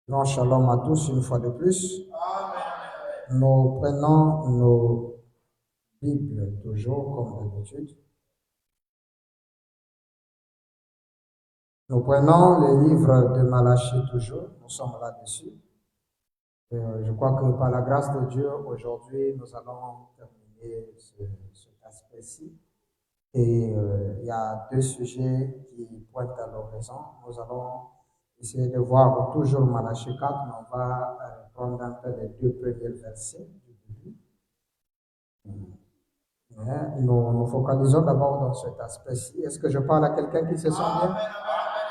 Non, shalom à tous une fois de plus. Nous prenons nos Bibles toujours comme d'habitude. Nous prenons les livres de Malachie toujours. Nous sommes là-dessus. Je crois que par la grâce de Dieu, aujourd'hui, nous allons terminer cet aspect-ci. Et il y a deux sujets qui pointent à l'horizon. Nous allons essayer de voir toujours Malachie 4, mais on va prendre un peu les deux premiers versets du début. Nous nous focalisons d'abord dans cet aspect-ci. Est-ce que je parle à quelqu'un qui se sent bien?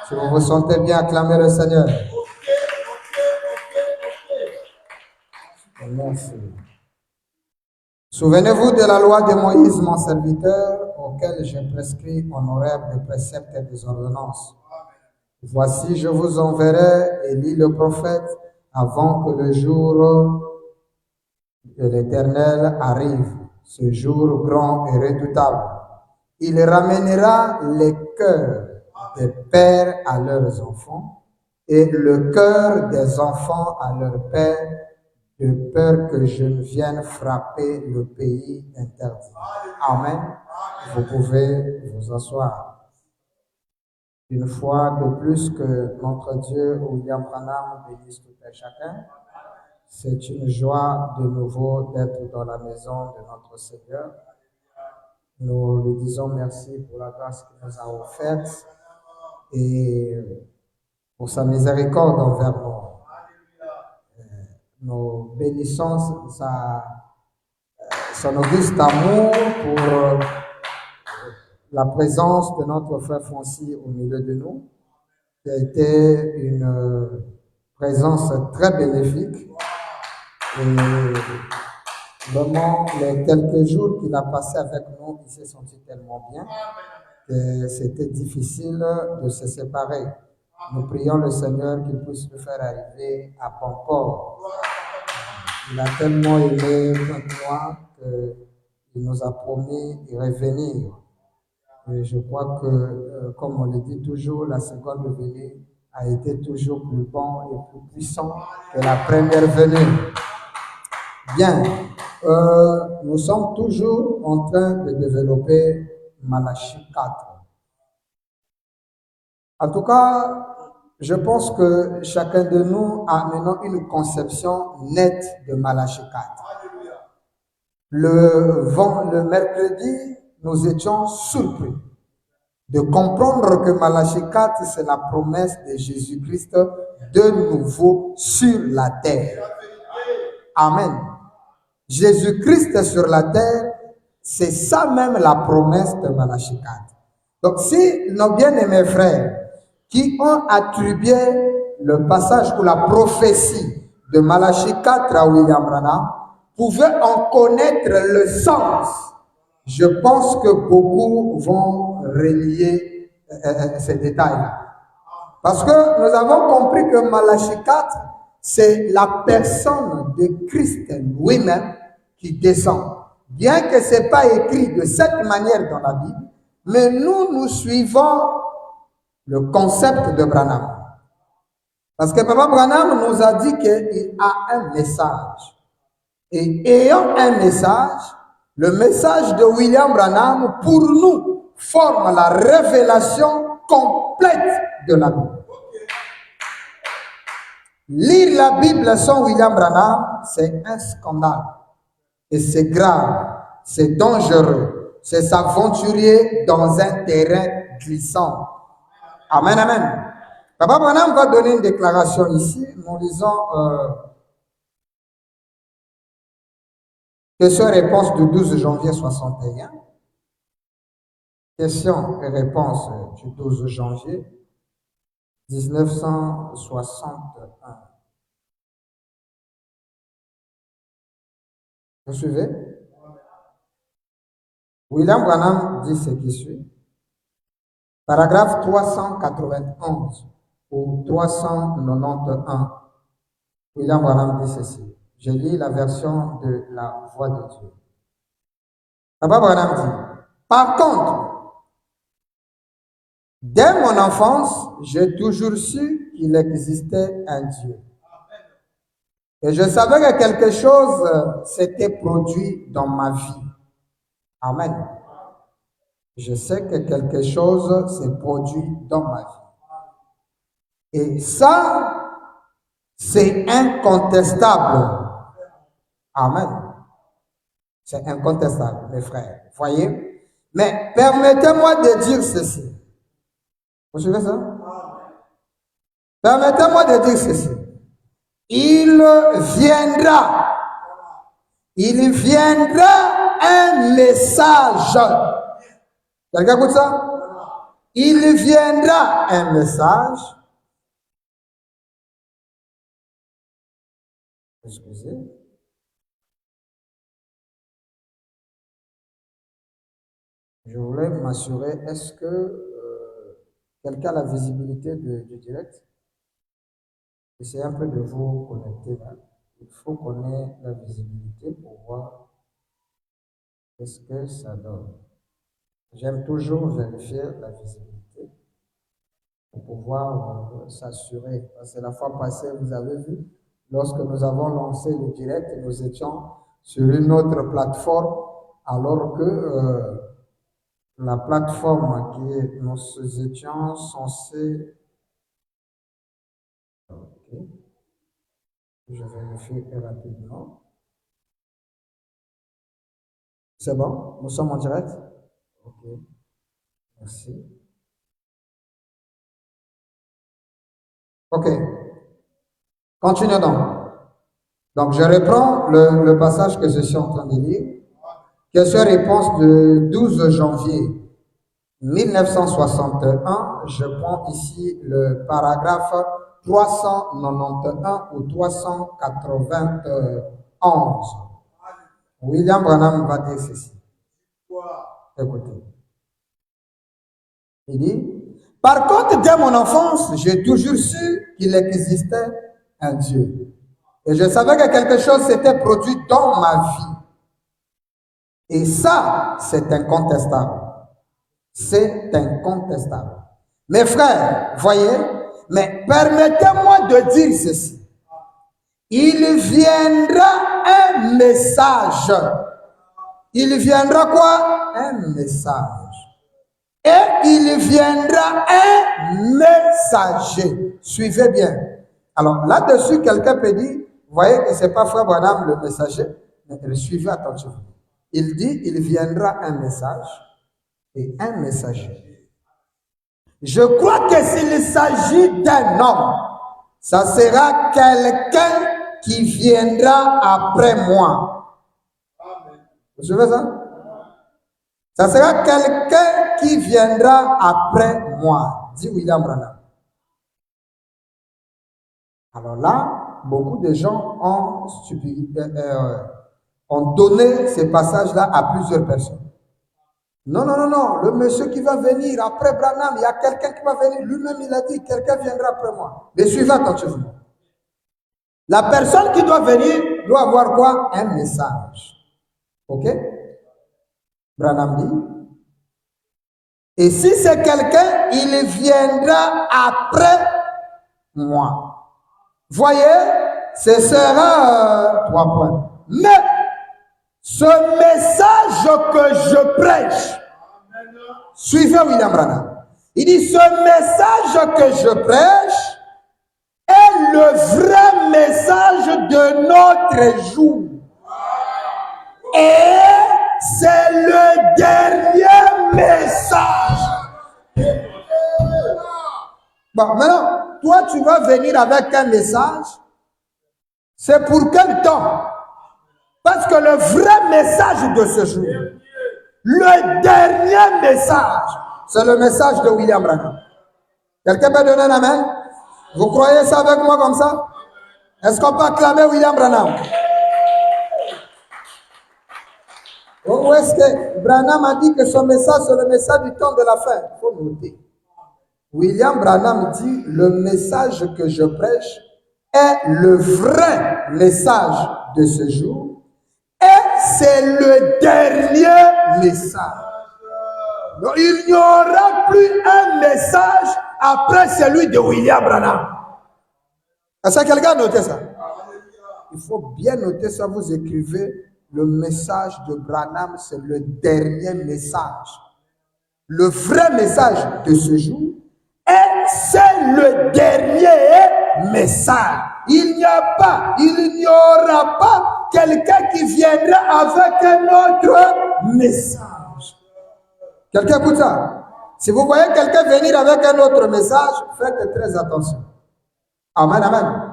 Si vous vous sentez bien, acclamez le Seigneur. Merci. Souvenez-vous de la loi de Moïse, mon serviteur, auquel j'ai prescrit en horaire de préceptes et des ordonnances. Voici, je vous enverrai Élie le prophète avant que le jour de l'Éternel arrive, ce jour grand et redoutable. Il ramènera les cœurs des pères à leurs enfants et le cœur des enfants à leurs pères, de peur que je ne vienne frapper le pays interdit. Amen. Vous pouvez vous asseoir. Une fois de plus que notre Dieu, William Branham, bénisse tout et chacun. C'est une joie de nouveau d'être dans la maison de notre Seigneur. Nous lui disons merci pour la grâce qu'il nous a offerte et pour sa miséricorde envers nous. Nous bénissons son auguste amour pour la présence de notre frère Francis au milieu de nous, qui a été une présence très bénéfique. Et vraiment, les quelques jours qu'il a passés avec nous, il s'est senti tellement bien que c'était difficile de se séparer. Nous prions le Seigneur qu'il puisse nous faire arriver à bon port. Il a tellement aimé moi qu'il nous a promis de revenir. Et je crois que, comme on le dit toujours, la seconde venue a été toujours plus bon et plus puissant que la première venue. Bien, nous sommes toujours en train de développer Malachie 4. En tout cas, je pense que chacun de nous a maintenant une conception nette de Malachie 4. Le mercredi, nous étions surpris de comprendre que Malachie 4, c'est la promesse de Jésus-Christ de nouveau sur la terre. Amen. Jésus-Christ sur la terre, c'est ça même la promesse de Malachie 4. Donc, si nos bien-aimés frères qui ont attribué le passage ou la prophétie de Malachie 4 à William Branham pouvaient en connaître le sens, je pense que beaucoup vont relier ces détails-là. Parce que nous avons compris que Malachie 4, c'est la personne de Christ lui-même qui descend. Bien que ce n'est pas écrit de cette manière dans la Bible, mais nous suivons le concept de Branham. Parce que Papa Branham nous a dit qu'il a un message. Et ayant un message, le message de William Branham, pour nous, forme la révélation complète de la Bible. Lire la Bible sans William Branham, c'est un scandale. Et c'est grave, c'est dangereux, c'est s'aventurer dans un terrain glissant. Amen, amen. Papa Branham va donner une déclaration ici. Nous lisons question-réponse du 12 janvier 61. Question et réponse du 12 janvier 1961. Vous suivez? William Branham dit ce qui suit. Paragraphe 391 ou 391. William Branham dit ceci. Je lis la version de la voix de Dieu. Papa Branham dit, par contre, dès mon enfance, j'ai toujours su qu'il existait un Dieu. Et je savais que quelque chose s'était produit dans ma vie. Amen. Je sais que quelque chose s'est produit dans ma vie. Et ça, c'est incontestable. Amen. C'est incontestable, mes frères. Voyez? Mais permettez-moi de dire ceci. Vous suivez ça? Permettez-moi de dire ceci. Il viendra un message. Quelqu'un écoute ça? Il viendra un message. Excusez. Je voulais m'assurer, est-ce que quelqu'un a la visibilité du direct? Essayez un peu de vous connecter là. Il faut qu'on ait la visibilité pour voir qu'est-ce que ça donne. J'aime toujours vérifier la visibilité pour pouvoir s'assurer. Parce que la fois passée, vous avez vu, lorsque nous avons lancé le direct, nous étions sur une autre plateforme, alors que la plateforme qui nous étions censés... Ok. Je vérifie rapidement. C'est bon? Nous sommes en direct? Ok. Merci. Ok. Continuons donc. Donc, je reprends le passage que je suis en train de lire. Question-réponse de 12 janvier 1961. Je prends ici le paragraphe 391 ou 391. William Branham va dire ceci. Écoutez. Il dit, par contre, dès mon enfance, j'ai toujours su qu'il existait un Dieu. Et je savais que quelque chose s'était produit dans ma vie. Et ça, c'est incontestable. C'est incontestable. Mes frères, voyez, mais permettez-moi de dire ceci. Il viendra un message. Il viendra quoi? Un message. Et il viendra un messager. Suivez bien. Alors là-dessus, quelqu'un peut dire, vous voyez que ce n'est pas Frère Branham le messager, mais suivez attentivement. Il dit, il viendra un message et un messager. Je crois que s'il s'agit d'un homme, ça sera quelqu'un qui viendra après moi. Vous suivez ça? Ça sera quelqu'un qui viendra après moi, dit William Branham. Alors là, beaucoup de gens ont donné ces passages-là à plusieurs personnes. Non, non, non, non, le monsieur qui va venir après Branham, il y a quelqu'un qui va venir. Lui-même, il a dit, quelqu'un viendra après moi. Mais suivez attentivement. La personne qui doit venir doit avoir quoi? Un message. Ok? Branham dit. Et si c'est quelqu'un, il viendra après moi. Voyez, ce sera 3 points. Mais ce message que je prêche, suivez William Branham. Il dit, ce message que je prêche est le vrai message de notre jour. Et c'est le dernier message. Bon, maintenant, toi, tu vas venir avec un message. C'est pour quel temps? Parce que le vrai message de ce jour, le dernier message, c'est le message de William Branham. Quelqu'un peut donner un amen? Vous croyez ça avec moi comme ça? Est-ce qu'on peut acclamer William Branham? Où est-ce que Branham a dit que son message, c'est le message du temps de la fin? Il faut noter. William Branham dit, le message que je prêche est le vrai message de ce jour et c'est le dernier message. Donc, il n'y aura plus un message après celui de William Branham. Est-ce que quelqu'un a noté ça? il faut bien noter ça, vous écrivez le message de Branham, c'est le dernier message. Le vrai message de ce jour, c'est le dernier message. Il n'y aura pas quelqu'un qui viendra avec un autre message. Quelqu'un écoute ça? Si vous voyez quelqu'un venir avec un autre message, faites très attention. Amen, amen.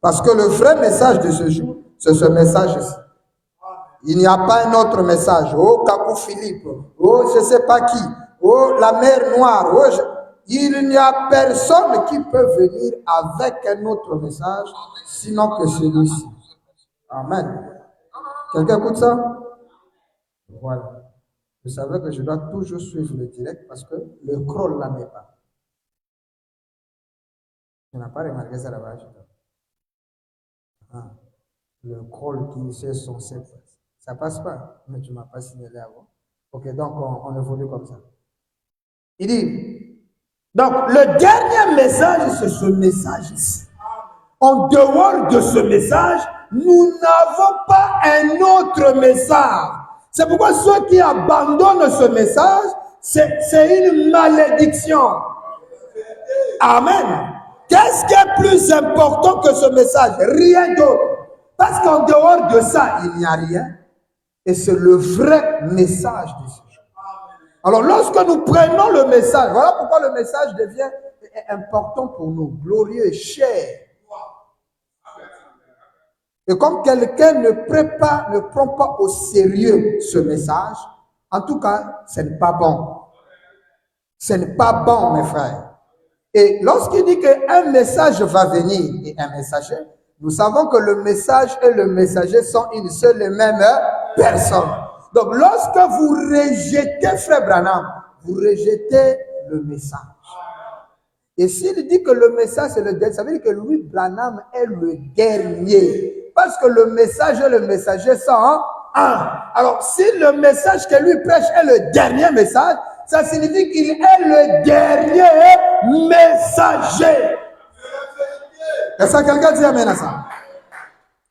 Parce que le vrai message de ce jour, c'est ce message-ci. Il n'y a pas un autre message. Oh, Kakou Philippe. Oh, je ne sais pas qui. Oh, la mer Noire. Oh, il n'y a personne qui peut venir avec un autre message, sinon que celui-ci. Amen. Quelqu'un écoute ça? Voilà. Vous savez que je dois toujours suivre le direct parce que le crawl là n'est pas. Tu n'as pas remarqué ça là-bas? Ah, le crawl qui est censé passer. Ça passe pas, mais tu ne m'as pas signalé avant. Ok, donc on évolue comme ça. Il dit, donc le dernier message, c'est ce message-ci. En dehors de ce message, nous n'avons pas un autre message. C'est pourquoi ceux qui abandonnent ce message, c'est une malédiction. Amen. Qu'est-ce qui est plus important que ce message? Rien d'autre. Parce qu'en dehors de ça, il n'y a rien. Et c'est le vrai message de ce jour. Alors, lorsque nous prenons le message, voilà pourquoi le message devient important pour nous, glorieux et cher. Et comme quelqu'un ne prend pas au sérieux ce message, en tout cas, ce n'est pas bon. Ce n'est pas bon, mes frères. Et lorsqu'il dit qu'un message va venir et un messager, nous savons que le message et le messager sont une seule et même personne. Donc, lorsque vous rejetez Frère Branham, vous rejetez le message. Et s'il dit que le message c'est le dernier, ça veut dire que lui, Branham, est le dernier. Parce que le message et le messager sont un. Alors, si le message que lui prêche est le dernier message, ça signifie qu'il est le dernier messager. Est-ce que quelqu'un dit amen à ça?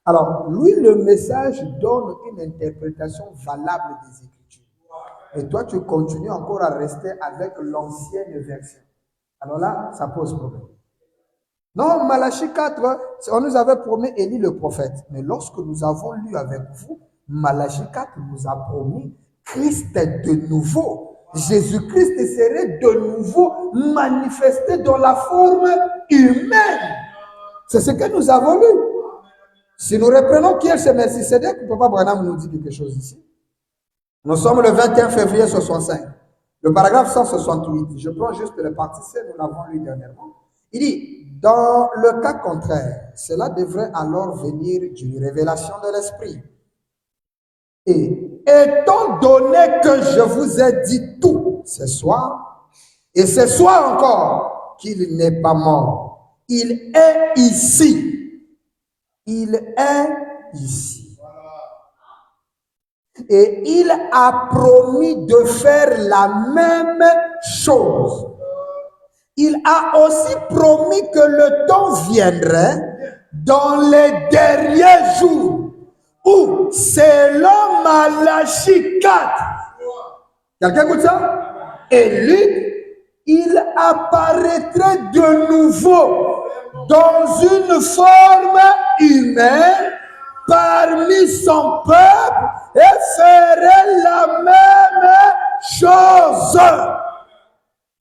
Alors, lui, le message donne une interprétation valable des Écritures. Et toi, tu continues encore à rester avec l'ancienne version. Alors là, ça pose problème. Non, Malachie 4, on nous avait promis Élie le prophète. Mais lorsque nous avons lu avec vous, Malachie 4 nous a promis Christ de nouveau. Jésus-Christ serait de nouveau manifesté dans la forme humaine. C'est ce que nous avons lu. Si nous reprenons qui est ce Melchisédek, Papa Branham nous dit quelque chose ici. Nous sommes le 21 février 65. Le paragraphe 168. Je prends juste le partie C, nous l'avons lu dernièrement. Il dit, dans le cas contraire, cela devrait alors venir d'une révélation de l'esprit. Et étant donné que je vous ai dit tout ce soir, et ce soir encore, qu'il n'est pas mort, il est ici. Il est ici. Et il a promis de faire la même chose. Il a aussi promis que le temps viendrait dans les derniers jours où, selon Malachie 4, quelqu'un écoute ça? Et lui, il apparaîtrait de nouveau dans une forme humaine parmi son peuple et ferait la même chose.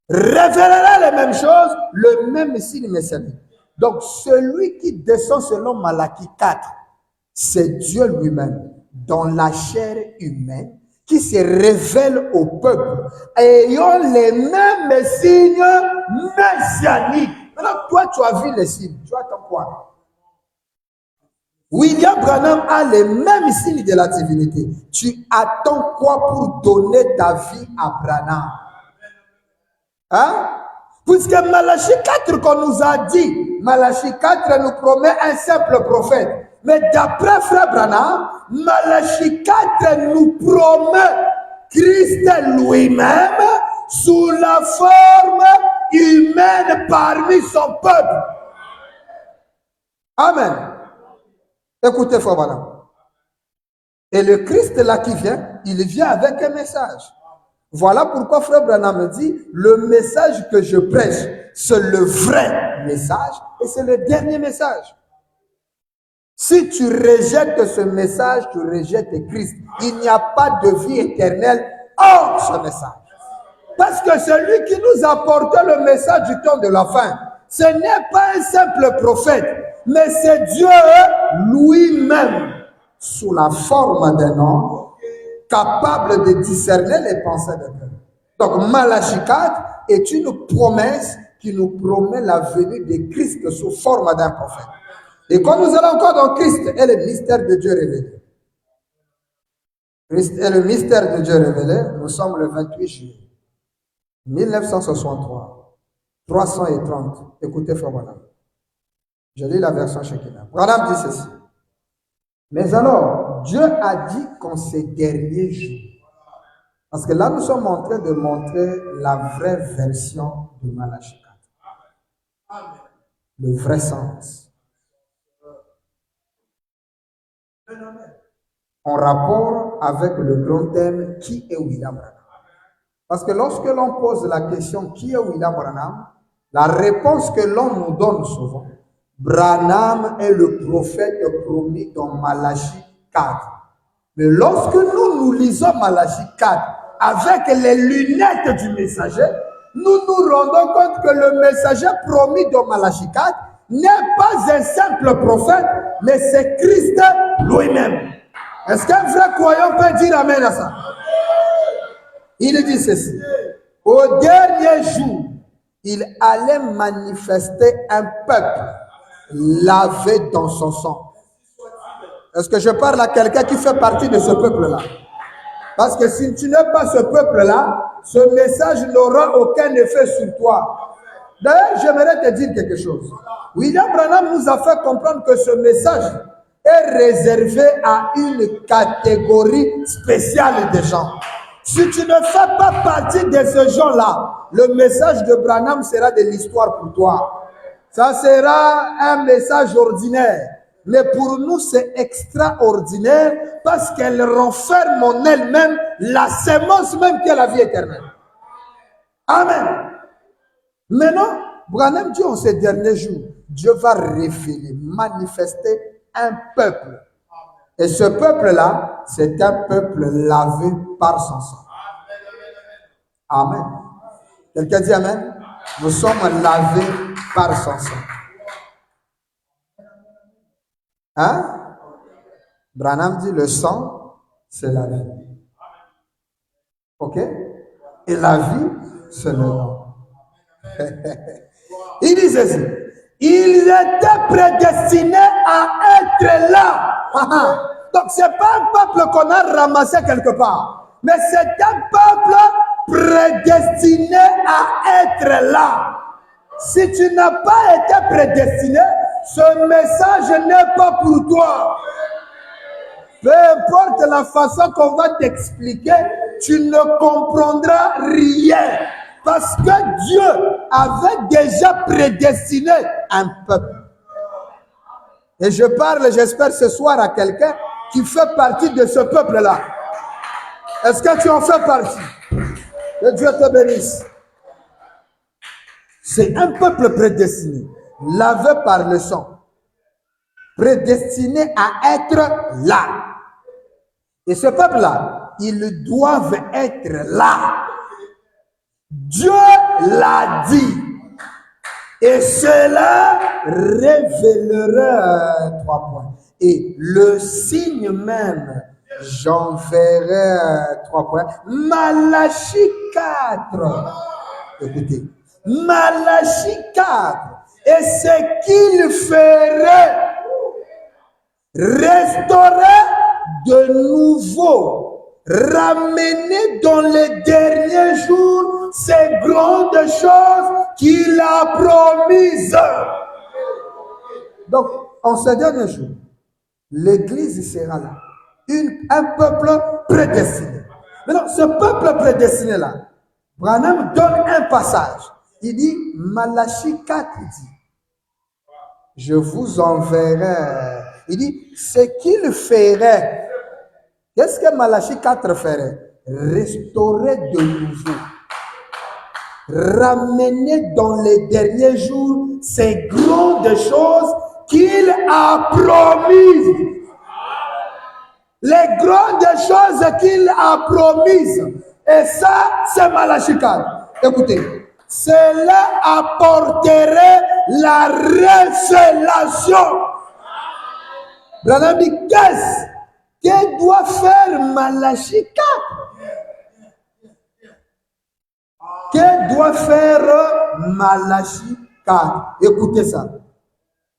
Révélerait les mêmes choses, le même signe messianique. Donc, celui qui descend selon Malachie 4, c'est Dieu lui-même, dans la chair humaine, qui se révèle au peuple, ayant les mêmes signes messianiques. Maintenant, toi, tu as vu les signes, tu attends quoi? William Branham a les mêmes signes de la divinité. Tu attends quoi pour donner ta vie à Branham? Hein? Puisque Malachie 4 qu'on nous a dit, Malachie 4 nous promet un simple prophète. Mais d'après Frère Branham, Malachie 4 nous promet Christ lui-même sous la forme humaine parmi son peuple. Amen. Écoutez, frère Branham. Et le Christ là qui vient, il vient avec un message. Voilà pourquoi frère Branham me dit, le message que je prêche, c'est le vrai message et c'est le dernier message. Si tu rejettes ce message, tu rejettes Christ. Il n'y a pas de vie éternelle hors ce message. Parce que celui qui nous apporte le message du temps de la fin, ce n'est pas un simple prophète, mais c'est Dieu lui-même, sous la forme d'un homme, capable de discerner les pensées de Dieu. Donc Malachie 4 est une promesse qui nous promet la venue de Christ sous forme d'un prophète. Et quand nous allons encore dans Christ et le mystère de Dieu révélé. Christ est le mystère de Dieu révélé. Nous sommes le 28 juillet 1963, 330. Écoutez, frère Branham. Je lis la version Shekinah. Branham dit ceci. Mais alors, Dieu a dit qu'en ces derniers jours, parce que là, nous sommes en train de montrer la vraie version de Malachie 4. Le vrai sens. En rapport avec le grand thème qui est William Branham. Parce que lorsque l'on pose la question qui est William Branham, la réponse que l'on nous donne souvent, Branham est le prophète promis dans Malachie 4. Mais lorsque nous lisons Malachie 4 avec les lunettes du messager, nous nous rendons compte que le messager promis dans Malachie 4 n'est pas un simple prophète, mais c'est Christ lui-même. Est-ce qu'un vrai croyant peut dire amen à ça? Il dit ceci. Au dernier jour, il allait manifester un peuple lavé dans son sang. Est-ce que je parle à quelqu'un qui fait partie de ce peuple-là? Parce que si tu n'es pas ce peuple-là, ce message n'aura aucun effet sur toi. D'ailleurs, j'aimerais te dire quelque chose. William Branham nous a fait comprendre que ce message est réservé à une catégorie spéciale de gens. Si tu ne fais pas partie de ces gens-là, le message de Branham sera de l'histoire pour toi. Ça sera un message ordinaire. Mais pour nous, c'est extraordinaire parce qu'elle renferme en elle-même la sémence même qui est la vie éternelle. Amen. Maintenant, Branham dit en ces derniers jours, Dieu va révéler, manifester un peuple. Et ce peuple-là, c'est un peuple lavé par son sang. Amen. Quelqu'un dit amen? Nous sommes lavés par son sang. Hein? Branham dit le sang, c'est la vie. Ok? Et la vie, c'est le nom. Il dit ceci. Ils étaient prédestinés à être là. Donc, ce n'est pas un peuple qu'on a ramassé quelque part. Mais c'est un peuple prédestiné à être là. Si tu n'as pas été prédestiné, ce message n'est pas pour toi. Peu importe la façon qu'on va t'expliquer, tu ne comprendras rien. Parce que Dieu avait déjà prédestiné un peuple. Et je parle, j'espère, ce soir à quelqu'un qui fait partie de ce peuple-là. Est-ce que tu en fais partie? Que Dieu te bénisse. C'est un peuple prédestiné, lavé par le sang, prédestiné à être là. Et ce peuple-là, ils doivent être là. Dieu l'a dit. Et cela révélera 3 points. Et le signe même, j'enverrai 3 points. Malachie 4. Écoutez. Malachie 4. Et ce qu'il ferait, restaurer de nouveau, ramener dans les derniers jours ces grandes choses qu'il a promises. Donc, en ces derniers jours, l'Église sera là. Un peuple prédestiné. Maintenant, ce peuple prédestiné-là, Branham donne un passage. Il dit, Malachie 4 dit, je vous enverrai Il dit, ce qu'il ferait, qu'est-ce que Malachie 4 ferait? Restaurer de nouveau. Ramener dans les derniers jours ces grandes choses qu'il a promises. Les grandes choses qu'il a promises. Et ça, c'est Malachie 4. Écoutez, cela apporterait la révélation. Branham dit, qu'est-ce que doit faire Malachie 4? Que doit faire Malachie 4? Écoutez ça.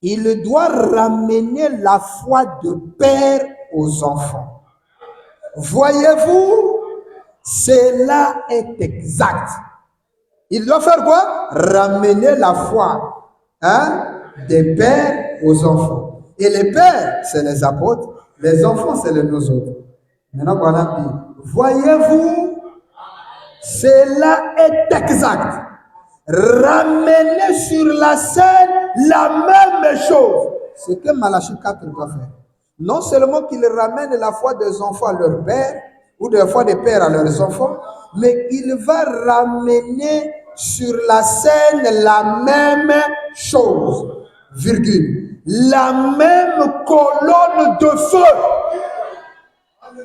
Il doit ramener la foi de père aux enfants. Voyez-vous, cela est exact. Il doit faire quoi? Ramener la foi des pères aux enfants. Et les pères, c'est les apôtres. Les enfants, c'est les nous autres. Maintenant, voilà, voyez-vous, cela est exact. Ramener sur la scène la même chose. C'est que Malachie 4 doit faire. Non seulement qu'il ramène la foi des enfants à leur père, ou la foi des pères à leurs enfants, mais il va ramener sur la scène la même chose. Virgule. La même colonne de feu.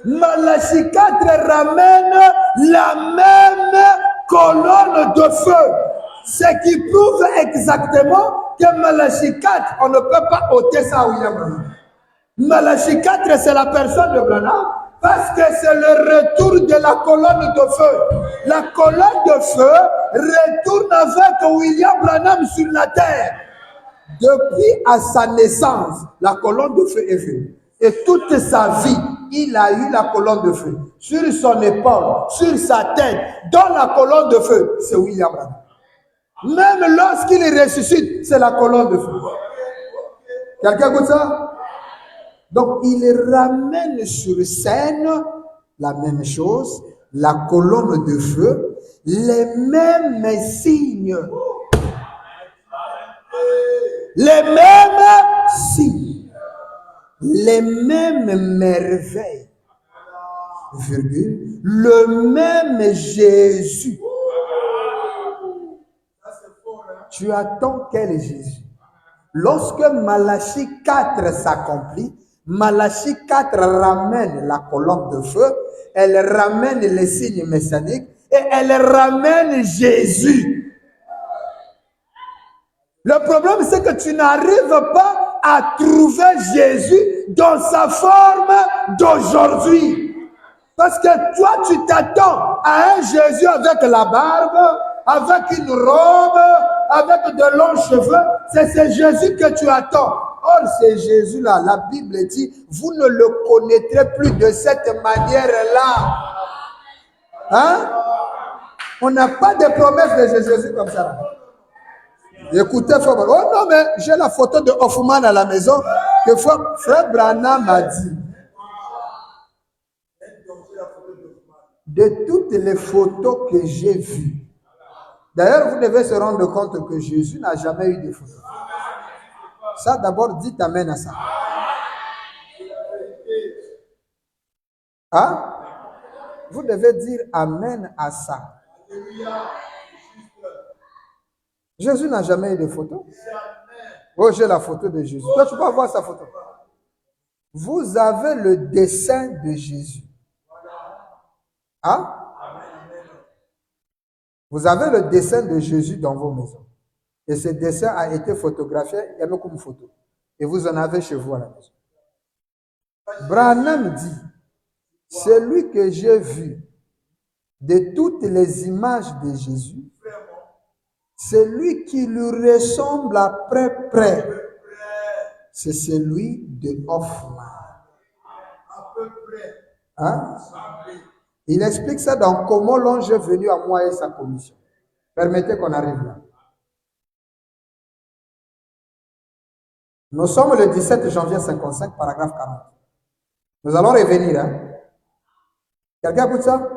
Malachie 4 ramène la même colonne de feu. Ce qui prouve exactement que Malachie 4, on ne peut pas ôter ça à William Branham. Malachie 4, c'est la personne de Branham parce que c'est le retour de la colonne de feu. La colonne de feu retourne avec William Branham sur la terre. Depuis à sa naissance, la colonne de feu est venue. Et toute sa vie, il a eu la colonne de feu. Sur son épaule, sur sa tête, dans la colonne de feu, c'est William Branham. Même lorsqu'il ressuscite, c'est la colonne de feu. Quelqu'un écoute ça? Donc, il ramène sur scène la même chose, la colonne de feu, les mêmes signes. Les mêmes signes. Les mêmes merveilles. Virgule. Le même Jésus. Tu attends quel Jésus? Lorsque Malachie 4 s'accomplit, Malachie 4 ramène la colonne de feu, elle ramène les signes messianiques et elle ramène Jésus. Le problème, c'est que tu n'arrives pas à trouver Jésus dans sa forme d'aujourd'hui. Parce que toi, tu t'attends à un Jésus avec la barbe, avec une robe, avec de longs cheveux. C'est ce Jésus que tu attends. Or, c'est Jésus-là, la Bible dit, vous ne le connaîtrez plus de cette manière-là. Hein? On n'a pas de promesse de Jésus comme ça. Écoutez, frère, oh non, mais j'ai la photo de Hoffman à la maison que frère Branham m'a dit. De toutes les photos que j'ai vues. D'ailleurs, vous devez se rendre compte que Jésus n'a jamais eu de photos. Ça, d'abord, dites amen à ça. Hein? Vous devez dire amen à ça. Jésus n'a jamais eu de photo. Oh, j'ai la photo de Jésus. Toi, tu peux avoir sa photo. Vous avez le dessin de Jésus. Hein? Vous avez le dessin de Jésus dans vos maisons. Et ce dessin a été photographié, il y a même comme photo. Et vous en avez chez vous à la maison. Branham dit, celui que j'ai vu de toutes les images de Jésus, celui qui lui ressemble à peu près, c'est celui de Hoffman. Hein? Il explique ça dans Comment l'ange est venu à moi et sa commission. Permettez qu'on arrive là. Nous sommes le 17 janvier 55, paragraphe 40. Nous allons revenir. Hein? Quelqu'un écoute ça?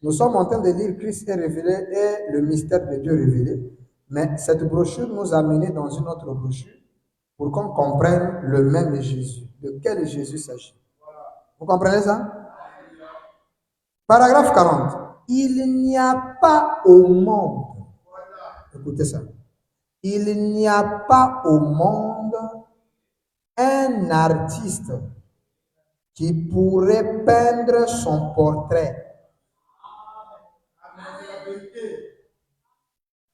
Nous sommes en train de lire Christ est révélé et le mystère de Dieu révélé. Mais cette brochure nous a menés dans une autre brochure pour qu'on comprenne le même Jésus. De quel Jésus s'agit? Vous comprenez ça? Paragraphe 40. Il n'y a pas au monde, écoutez ça, il n'y a pas au monde un artiste qui pourrait peindre son portrait.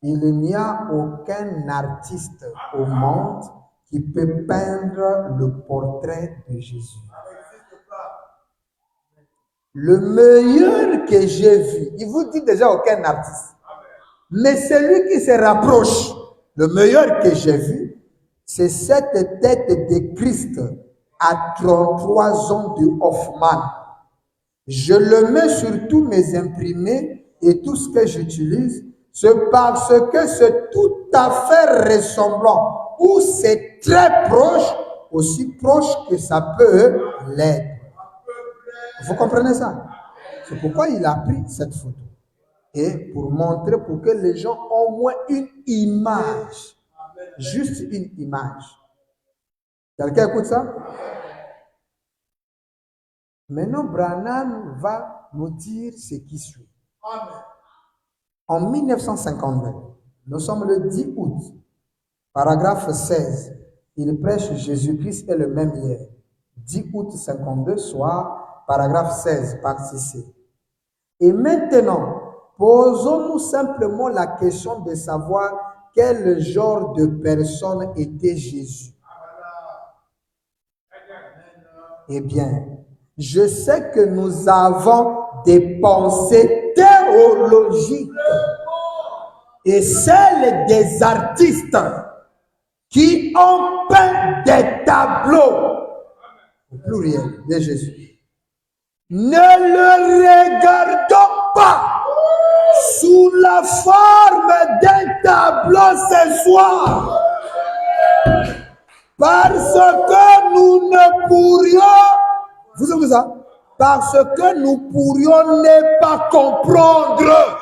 Il n'y a aucun artiste au monde qui peut peindre le portrait de Jésus. Le meilleur que j'ai vu, il vous dit déjà aucun artiste, mais celui qui se rapproche, le meilleur que j'ai vu, c'est cette tête de Christ à 33 ans de Hoffmann. Je le mets sur tous mes imprimés et tout ce que j'utilise, c'est parce que c'est tout à fait ressemblant ou c'est très proche, aussi proche que ça peut l'être. Vous comprenez ça? C'est pourquoi il a pris cette photo. Et pour montrer, pour que les gens ont au moins une image. Juste une image. Quelqu'un écoute ça? Maintenant, Branham va nous dire ce qui suit. En 1952, nous sommes le 10 août, paragraphe 16, il prêche Jésus-Christ est le même hier. 10 août 52, soit paragraphe 16, partie C. Et maintenant, posons-nous simplement la question de savoir quel genre de personne était Jésus. Eh bien, je sais que nous avons des pensées théologiques et celles des artistes qui ont peint des tableaux au pluriel de Jésus. Ne le regardons pas sous la forme d'un tableau ce soir, parce que nous ne pourrions, vous savez ça? Parce que nous pourrions ne pas comprendre.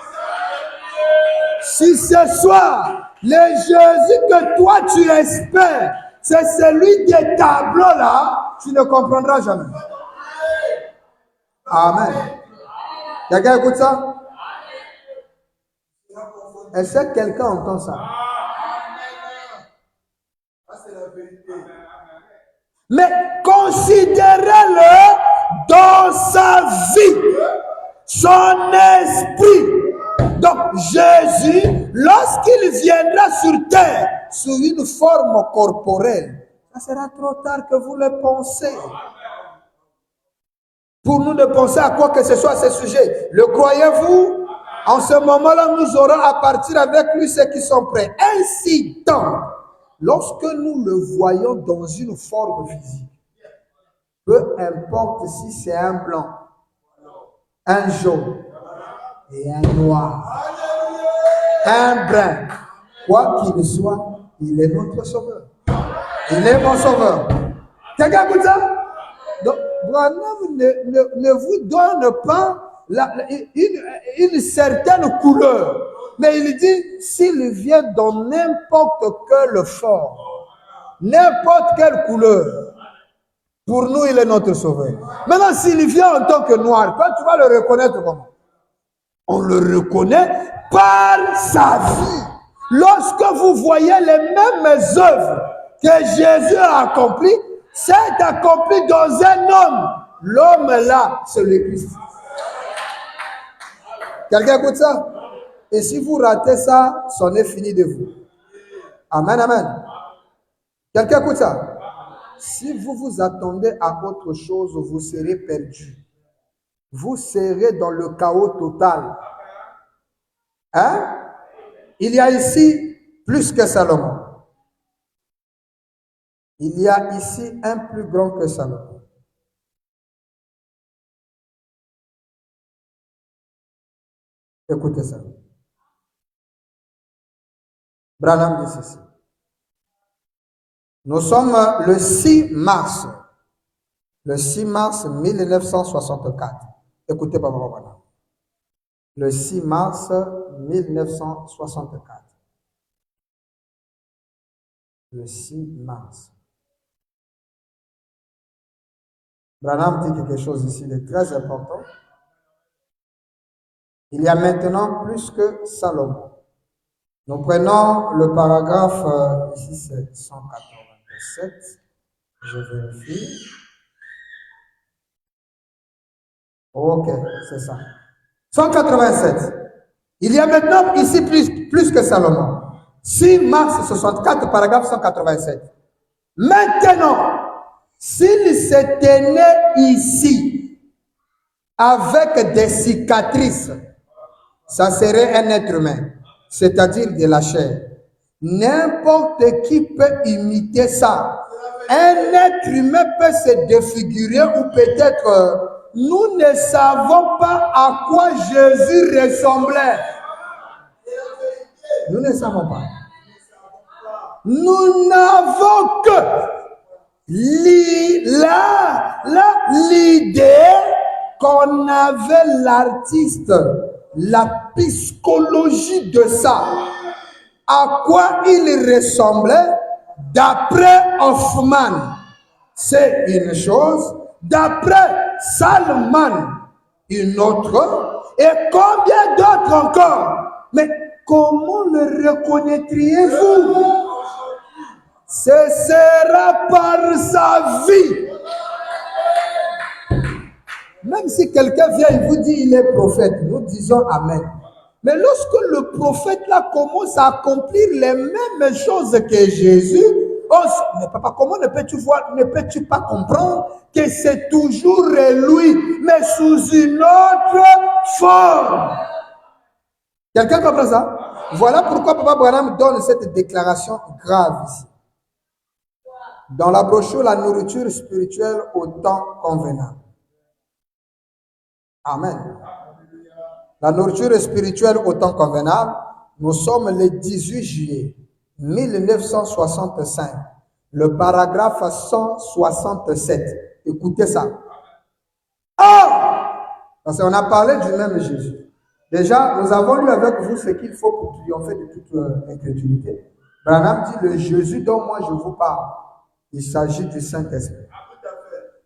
Si ce soir, le Jésus que toi tu espères, c'est celui des tableaux là, tu ne comprendras jamais. Amen. Quelqu'un écoute ça? Est-ce que quelqu'un entend ça? Mais considérez-le dans sa vie, son esprit. Donc Jésus, lorsqu'il viendra sur terre, sous une forme corporelle, ça sera trop tard que vous le pensez. Pour nous de penser à quoi que ce soit à ce sujet. Le croyez-vous? En ce moment-là, nous aurons à partir avec lui ceux qui sont prêts. Ainsi donc, lorsque nous le voyons dans une forme physique, peu importe si c'est un blanc, un jaune et un noir, un brun, quoi qu'il soit, il est notre sauveur. Il est mon sauveur. Quelqu'un écoute ça? Donc, Branham ne vous donne pas une certaine couleur. Mais il dit, s'il vient dans n'importe quelle forme, n'importe quelle couleur, pour nous, il est notre sauveur. Maintenant, s'il vient en tant que noir, toi, tu vas le reconnaître comment? On le reconnaît par sa vie. Lorsque vous voyez les mêmes œuvres que Jésus a accomplies, c'est accompli dans un homme. L'homme là, c'est le Christ. Quelqu'un écoute ça? Et si vous ratez ça, c'en est fini de vous. Amen, amen. Quelqu'un écoute ça? Si vous vous attendez à autre chose, vous serez perdu. Vous serez dans le chaos total. Hein? Il y a ici plus que Salomon. Il y a ici un plus grand que Salomon. Écoutez ça. Branham dit ceci. Nous sommes le 6 mars. Le 6 mars 1964. Écoutez Papa Branham. Le 6 mars 1964. Le 6 mars Branham dit quelque chose ici de très important. Il y a maintenant plus que Salomon. Nous prenons le paragraphe, ici c'est 187, je vérifie. Ok, c'est ça. 187. Il y a maintenant ici plus que Salomon. 6 mars 64, paragraphe 187. Maintenant, s'il s'était né ici avec des cicatrices, ça serait un être humain, c'est-à-dire de la chair. N'importe qui peut imiter ça. Un être humain peut se défigurer ou peut-être nous ne savons pas à quoi Jésus ressemblait. Nous ne savons pas. Nous n'avons que l'idée qu'on avait l'artiste, la psychologie de ça, à quoi il ressemblait d'après Hoffman, c'est une chose, d'après Salman, une autre, et combien d'autres encore? Mais comment le reconnaîtriez-vous? Ce sera par sa vie. Même si quelqu'un vient et vous dit il est prophète, nous disons Amen. Mais lorsque le prophète là commence à accomplir les mêmes choses que Jésus, mais papa, comment ne peux-tu pas comprendre que c'est toujours lui, mais sous une autre forme? Quelqu'un comprend ça? Voilà pourquoi Papa Branham donne cette déclaration grave ici. Dans la brochure, la nourriture spirituelle au temps convenable. Amen. La nourriture spirituelle au temps convenable, nous sommes le 18 juillet 1965, le paragraphe 167. Écoutez ça. Parce qu'on a parlé du même Jésus. Déjà, nous avons lu avec vous ce qu'il faut pour triompher de toute incrédulité. Branham dit, le Jésus dont moi je vous parle, il s'agit du Saint-Esprit.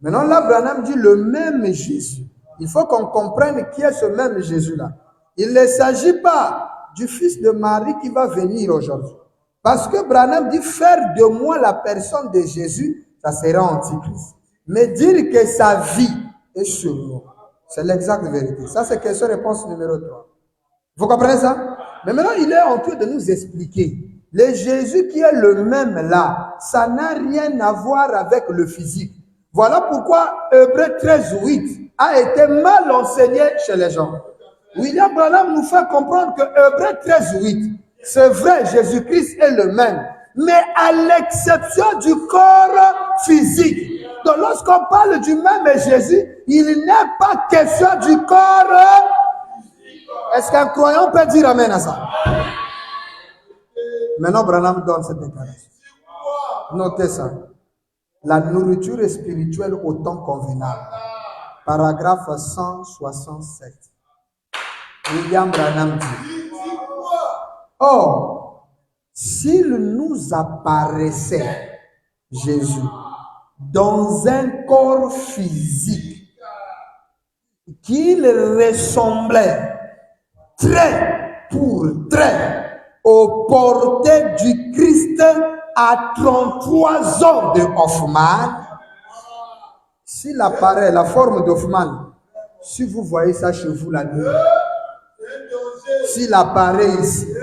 Maintenant là, Branham dit le même Jésus. Il faut qu'on comprenne qui est ce même Jésus-là. Il ne s'agit pas du fils de Marie qui va venir aujourd'hui. Parce que Branham dit faire de moi la personne de Jésus, ça sera antichrist. Mais dire que sa vie est sur nous, c'est l'exacte vérité. Ça, c'est question-réponse numéro 3. Vous comprenez ça? Mais maintenant, il est en train de nous expliquer. Le Jésus qui est le même là, ça n'a rien à voir avec le physique. Voilà pourquoi Hébreux 13:8 a été mal enseigné chez les gens. William Branham nous fait comprendre que Hébreux 13:8, c'est vrai, Jésus-Christ est le même, mais à l'exception du corps physique. Donc lorsqu'on parle du même Jésus, il n'est pas question du corps. Est-ce qu'un croyant peut dire amen à ça? Maintenant, Branham donne cette déclaration. Notez ça. La nourriture spirituelle au temps convenable. Paragraphe 167. William Branham dit. Or, s'il nous apparaissait, Jésus, dans un corps physique, qu'il ressemblait trait pour trait aux portées du Christ à 33 ans de Hoffman, s'il apparaît la forme d'Hoffman, si vous voyez ça chez vous la nuit, s'il apparaît ici,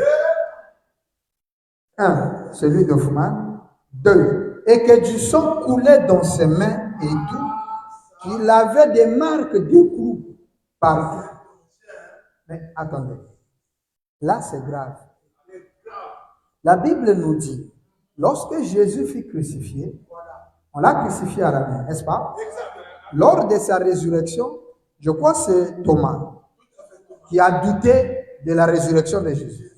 1, celui d'Hoffman, 2, et que du sang coulait dans ses mains et tout, qu'il avait des marques de coups partout. Mais attendez, là c'est grave. La Bible nous dit, lorsque Jésus fut crucifié, on l'a crucifié à la main, n'est-ce pas? Lors de sa résurrection, je crois que c'est Thomas qui a douté de la résurrection de Jésus.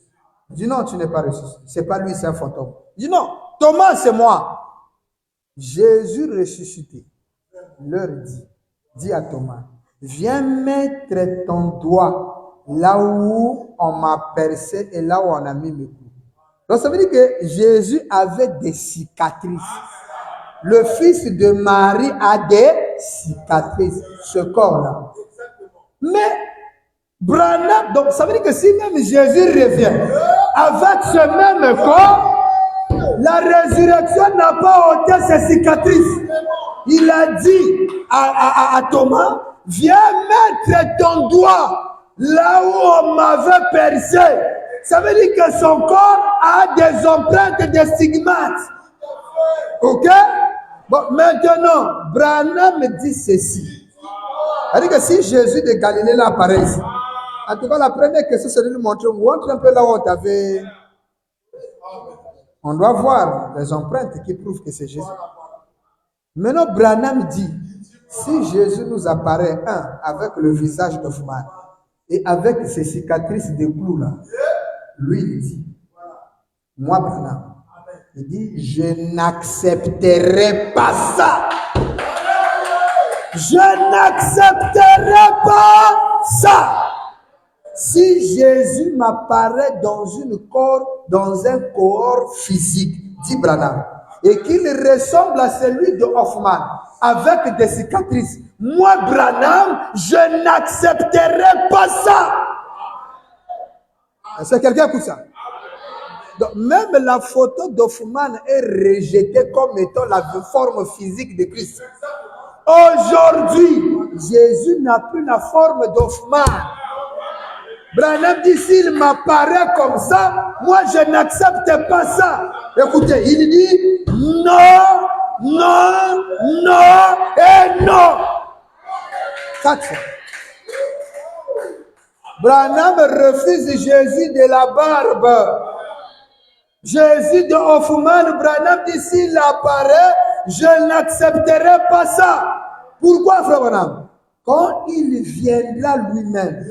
Il dit non, tu n'es pas ressuscité. C'est pas lui, c'est un fantôme. Il dit non, Thomas, c'est moi. Jésus ressuscité leur dit à Thomas, viens mettre ton doigt là où on m'a percé et là où on a mis mes coups. Donc ça veut dire que Jésus avait des cicatrices. Le fils de Marie a des cicatrices, ce corps-là. Mais Branham, donc ça veut dire que si même Jésus revient avec ce même corps, la résurrection n'a pas ôté ses cicatrices. Il a dit à Thomas, viens mettre ton doigt là où on m'avait percé. Ça veut dire que son corps a des empreintes, des stigmates. Ok? Bon, maintenant, Branham dit ceci. C'est-à-dire que si Jésus de Galilée là apparaît ici, en tout cas, la première question, c'est de lui montrer, montre un peu là où on t'avait. On doit voir les empreintes qui prouvent que c'est Jésus. Maintenant, Branham dit, si Jésus nous apparaît, avec le visage de Fouman et avec ses cicatrices de clous là, lui il dit, moi Branham, il dit, je n'accepterai pas ça. Je n'accepterai pas ça. Si Jésus m'apparaît dans un corps physique, dit Branham, et qu'il ressemble à celui de Hoffman, avec des cicatrices, moi, Branham, je n'accepterai pas ça. Est-ce que quelqu'un écoute ça? Donc, même la photo d'Hoffman est rejetée comme étant la forme physique de Christ. Aujourd'hui, Jésus n'a plus la forme d'Hoffman. Branham dit, s'il m'apparaît comme ça, moi je n'accepte pas ça. Écoutez, il dit non, non, non et non. 4 fois. Branham refuse Jésus de la barbe. Jésus de Hoffman, Branham dit, s'il apparaît, je n'accepterai pas ça. Pourquoi, frère Branham? Quand il viendra lui-même,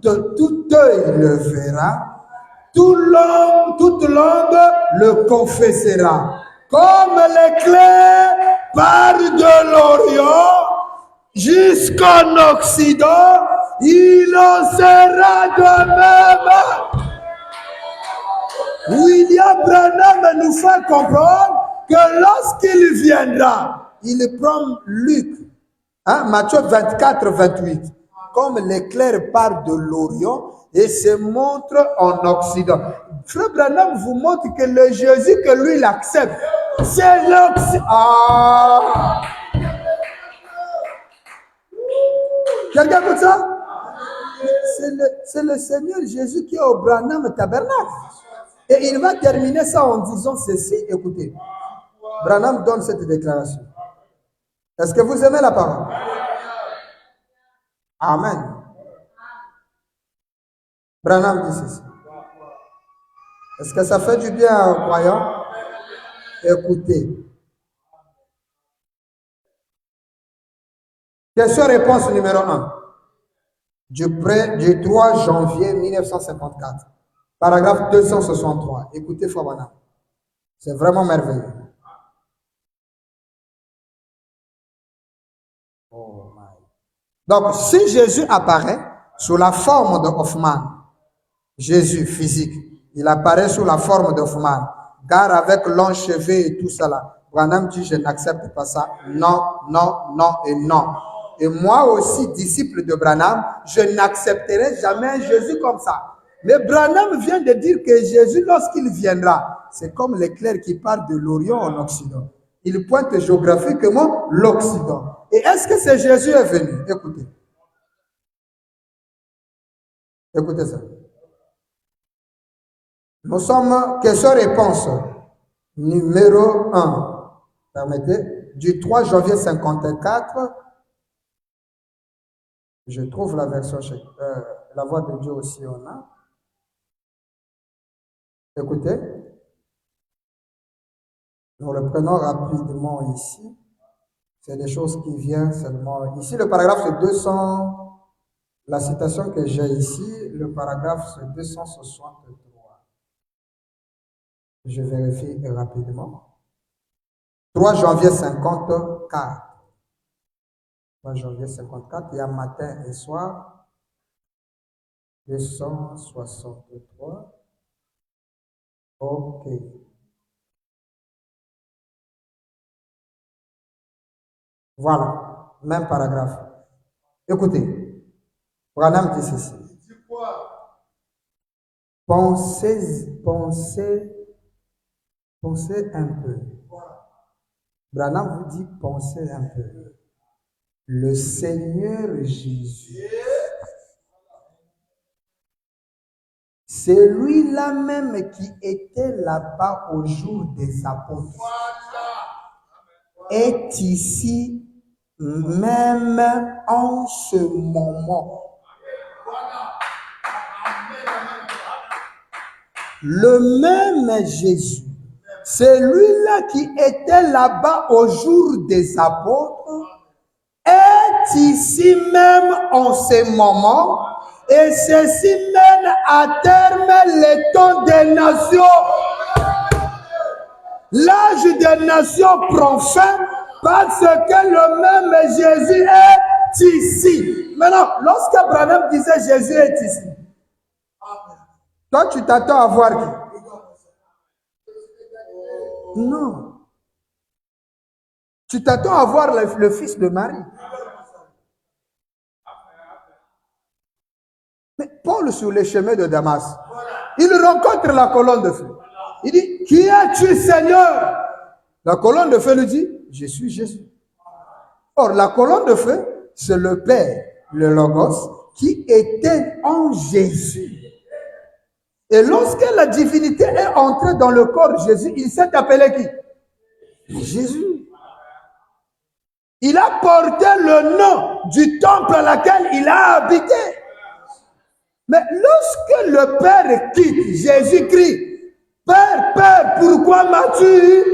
tout œil le verra, toute langue le confessera. Comme l'éclair part de l'Orient jusqu'en Occident, il en sera de même. William Branham nous fait comprendre que lorsqu'il viendra, il prend Luc, Matthieu 24, 28. Comme l'éclair part de l'Orient et se montre en Occident. Frère Branham vous montre que le Jésus que lui il accepte, c'est l'Occident. Ah! Quelqu'un écoute ça? C'est le Seigneur Jésus qui est au Branham Tabernacle. Et il va terminer ça en disant ceci. Écoutez, Branham donne cette déclaration. Est-ce que vous aimez la parole? Amen. Branham dit ceci. Est-ce que ça fait du bien aux croyants? Écoutez. Question-réponse numéro 1. Du 3 janvier 1954. Paragraphe 263. Écoutez, Frère Branham. C'est vraiment merveilleux. Oh my. Donc, si Jésus apparaît sous la forme de Hoffman, Jésus physique, il apparaît sous la forme de Hoffman, car avec longs cheveux et tout ça là, Branham dit, je n'accepte pas ça. Non, non, non et non. Et moi aussi, disciple de Branham, je n'accepterai jamais Jésus comme ça. Mais Branham vient de dire que Jésus, lorsqu'il viendra, c'est comme l'éclair qui part de l'Orient en Occident. Il pointe géographiquement l'Occident. Et est-ce que ce Jésus est venu? Écoutez. Écoutez ça. Nous sommes question-réponse numéro 1. Permettez. Du 3 janvier 54. Je trouve la version, la voix de Dieu aussi, on a. Écoutez. Nous reprenons rapidement ici. C'est des choses qui viennent seulement. Ici, le paragraphe c'est 200. La citation que j'ai ici, le paragraphe c'est 263. Je vérifie rapidement. 3 janvier 54. 3 janvier 54, il y a matin et soir. 263. Ok. Voilà, même paragraphe. Écoutez, Branham dit ceci. Pensez un peu. Branham vous dit pensez un peu. Le Seigneur Jésus, c'est lui-là même qui était là-bas au jour des apôtres, est ici même en ce moment. Le même Jésus, c'est lui-là qui était là-bas au jour des apôtres, est ici même en ce moment, et ceci mène à terme les temps des nations. L'âge des nations prend fin parce que le même Jésus est ici. Maintenant, lorsque Branham disait Jésus est ici, toi tu t'attends à voir qui? Non. Tu t'attends à voir le fils de Marie. Mais Paul, sur les chemins de Damas, il rencontre la colonne de feu. Il dit, qui es-tu, Seigneur? La colonne de feu lui dit, je suis Jésus. Or, la colonne de feu, c'est le Père, le Logos, qui était en Jésus. Et lorsque la divinité est entrée dans le corps de Jésus, il s'est appelé qui? Jésus. Il a porté le nom du temple à laquelle il a habité. Mais lorsque le Père quitte, Jésus crie, Père, Père, pourquoi m'as-tu eu?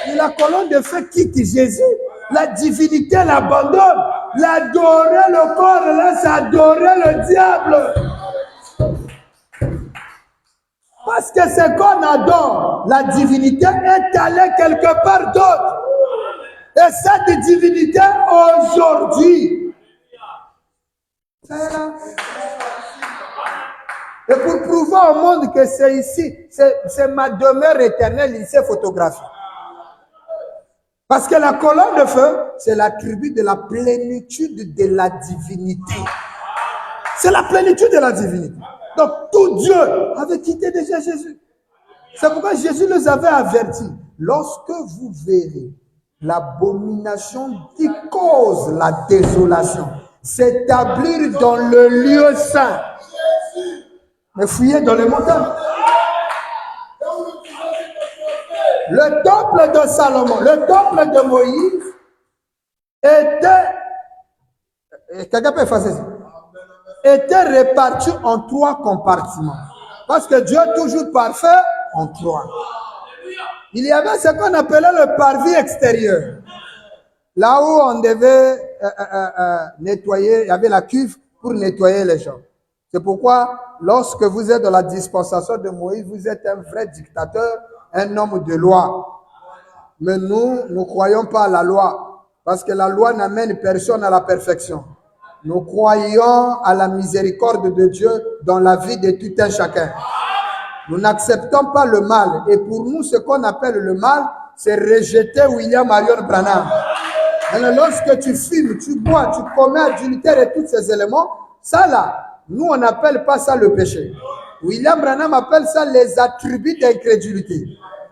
Et la colonne de feu quitte Jésus. La divinité l'abandonne. L'adorer le corps, là, c'est adorer le diable. Parce que ce qu'on adore, la divinité est allée quelque part d'autre. Et cette divinité, aujourd'hui, c'est là. Et pour prouver au monde que c'est ici, c'est ma demeure éternelle, il s'est photographié. Parce que la colonne de feu, c'est l'attribut de la plénitude de la divinité. C'est la plénitude de la divinité. Donc, tout Dieu avait quitté déjà Jésus. C'est pourquoi Jésus les avait avertis. Lorsque vous verrez l'abomination qui cause la désolation s'établir dans le lieu saint, mais fouillez dans les montagnes. Le temple de Salomon, le temple de Moïse quelqu'un peut effacer ça, était réparti en 3 compartiments. Parce que Dieu est toujours parfait en 3. Il y avait ce qu'on appelait le parvis extérieur. Là où on devait nettoyer, il y avait la cuve pour nettoyer les gens. C'est pourquoi, lorsque vous êtes dans la dispensation de Moïse, vous êtes un vrai dictateur, un homme de loi. Mais nous ne croyons pas à la loi, parce que la loi n'amène personne à la perfection. Nous croyons à la miséricorde de Dieu dans la vie de tout un chacun. Nous n'acceptons pas le mal. Et pour nous, ce qu'on appelle le mal, c'est rejeter William Marion Branham. Alors, lorsque tu fumes, tu bois, tu commets adultère et tous ces éléments, ça là, nous on n'appelle pas ça le péché. William Branham appelle ça les attributs d'incrédulité.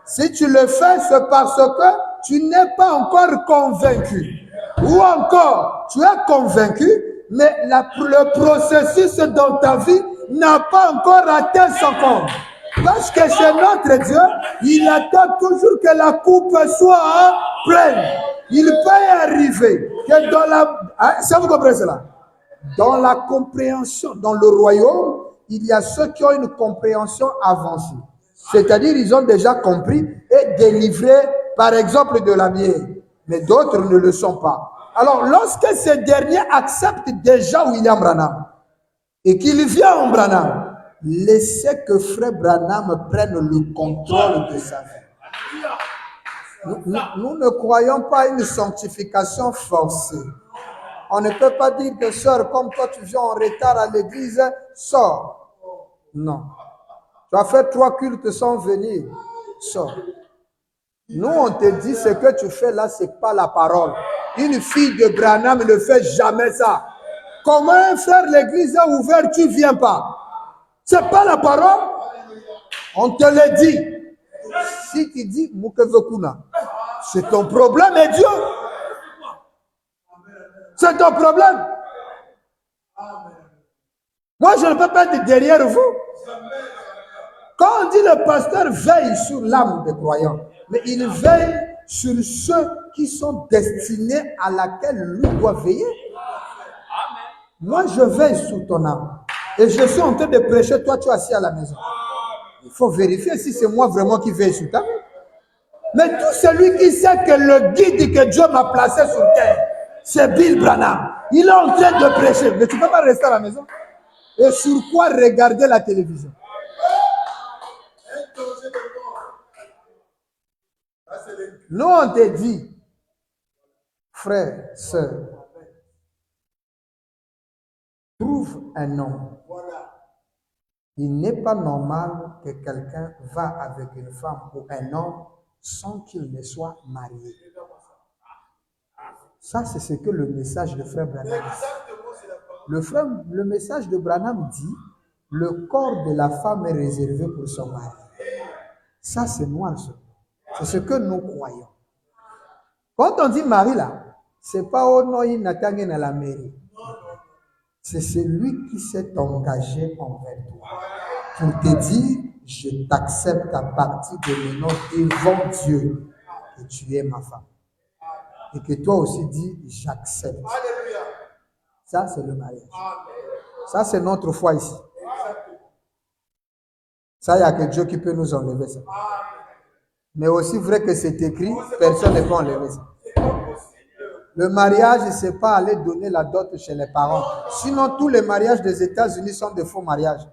Si tu le fais, c'est parce que tu n'es pas encore convaincu. Ou encore, tu es convaincu, mais le processus dans ta vie n'a pas encore atteint son compte. Parce que chez notre Dieu, il attend toujours que la coupe soit pleine. Il peut y arriver que dans la... Ça vous comprenez cela? Dans la compréhension, dans le royaume, il y a ceux qui ont une compréhension avancée. C'est-à-dire, ils ont déjà compris et délivré, par exemple, de la bière. Mais d'autres ne le sont pas. Alors, lorsque ces derniers acceptent déjà William Branham et qu'il vient en Branham, laissez que Frère Branham prenne le contrôle de sa vie. Nous ne croyons pas à une sanctification forcée. On ne peut pas dire que sœur, comme toi tu viens en retard à l'église, sors. Non. Tu as fait 3 cultes sans venir, sors. Nous, on te dit ce que tu fais là, ce n'est pas la parole. Une fille de Branham ne fait jamais ça. Comment un frère, l'église est ouverte, tu ne viens pas? Ce n'est pas la parole. On te le dit. Si tu dis Mukevekuna, c'est ton problème et Dieu. C'est ton problème. Moi, je ne peux pas être derrière vous. Quand on dit le pasteur veille sur l'âme des croyants, mais il veille sur ceux qui sont destinés à laquelle lui doit veiller. Moi, je veille sur ton âme. Et je suis en train de prêcher, toi, tu es assis à la maison. Il faut vérifier si c'est moi vraiment qui veille sur ta vie. Mais tout celui qui sait que le guide que Dieu m'a placé sur terre, c'est Bill Branham. Il est en train de prêcher. Mais tu ne peux pas rester à la maison. Et sur quoi regarder la télévision? Nous, on te dit, frère, sœur, trouve un homme. Il n'est pas normal que quelqu'un va avec une femme ou un homme sans qu'il ne soit marié. Ça, c'est ce que le message de frère Branham dit. Le message de Branham dit, le corps de la femme est réservé pour son mari. Ça, c'est noir. C'est ce que nous croyons. Quand on dit mari là, c'est pas au nom il n'attendait dans la mairie. C'est celui qui s'est engagé envers toi pour te dire, je t'accepte à partir de maintenant devant Dieu que tu es ma femme. Et que toi aussi dis, j'accepte. Ça, c'est le mariage. Ça, c'est notre foi ici. Ça, il n'y a que Dieu qui peut nous enlever ça. Mais aussi vrai que c'est écrit, personne ne peut enlever ça. Le mariage, ce n'est pas aller donner la dot chez les parents. Sinon, tous les mariages des États-Unis sont des faux mariages.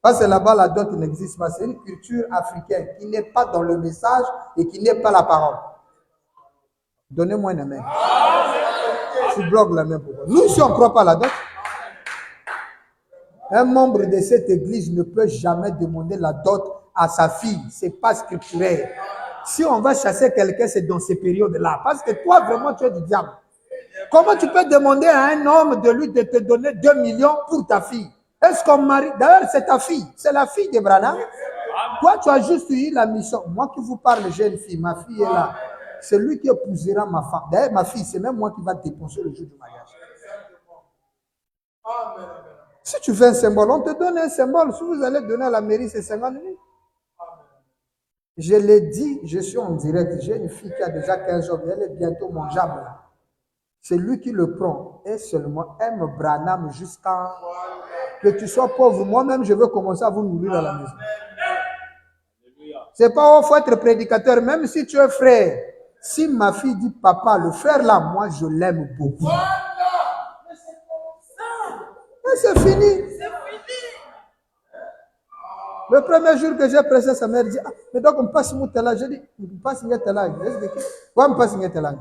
Parce que là-bas, la dot n'existe pas. C'est une culture africaine qui n'est pas dans le message et qui n'est pas la parole. Donnez-moi une main. Tu bloques la main pour moi. Nous, si on ne croit pas à la dot, un membre de cette église ne peut jamais demander la dot à sa fille. Ce n'est pas scripturel. Si on va chasser quelqu'un, c'est dans ces périodes-là. Parce que toi, vraiment, tu es du diable. Comment tu peux demander à un homme de lui de te donner 2 millions pour ta fille? Est-ce qu'on marie? D'ailleurs, c'est ta fille. C'est la fille de Branham. Toi, tu as juste eu la mission. Moi qui vous parle, jeune fille, ma fille est là. C'est lui qui épousera ma femme. D'ailleurs, ma fille, c'est même moi qui va dépenser le jour du mariage. Si tu fais un symbole, on te donne un symbole. Si vous allez donner à la mairie, c'est 50 000. Je l'ai dit, je suis en direct. J'ai une fille qui a déjà 15 ans. Elle est bientôt mangeable. C'est lui qui le prend. Et seulement aime Branham jusqu'à que tu sois pauvre. Moi-même, je veux commencer à vous nourrir à la maison. C'est pas il faut être prédicateur. Même si tu es frère. Si ma fille dit papa, le frère là, moi je l'aime beaucoup. Et c'est fini. Le premier jour que j'ai pressé, sa mère dit, ah, mais donc on passe où t'es là? J'ai dit, on passe où t'es là? On passe où t'es là?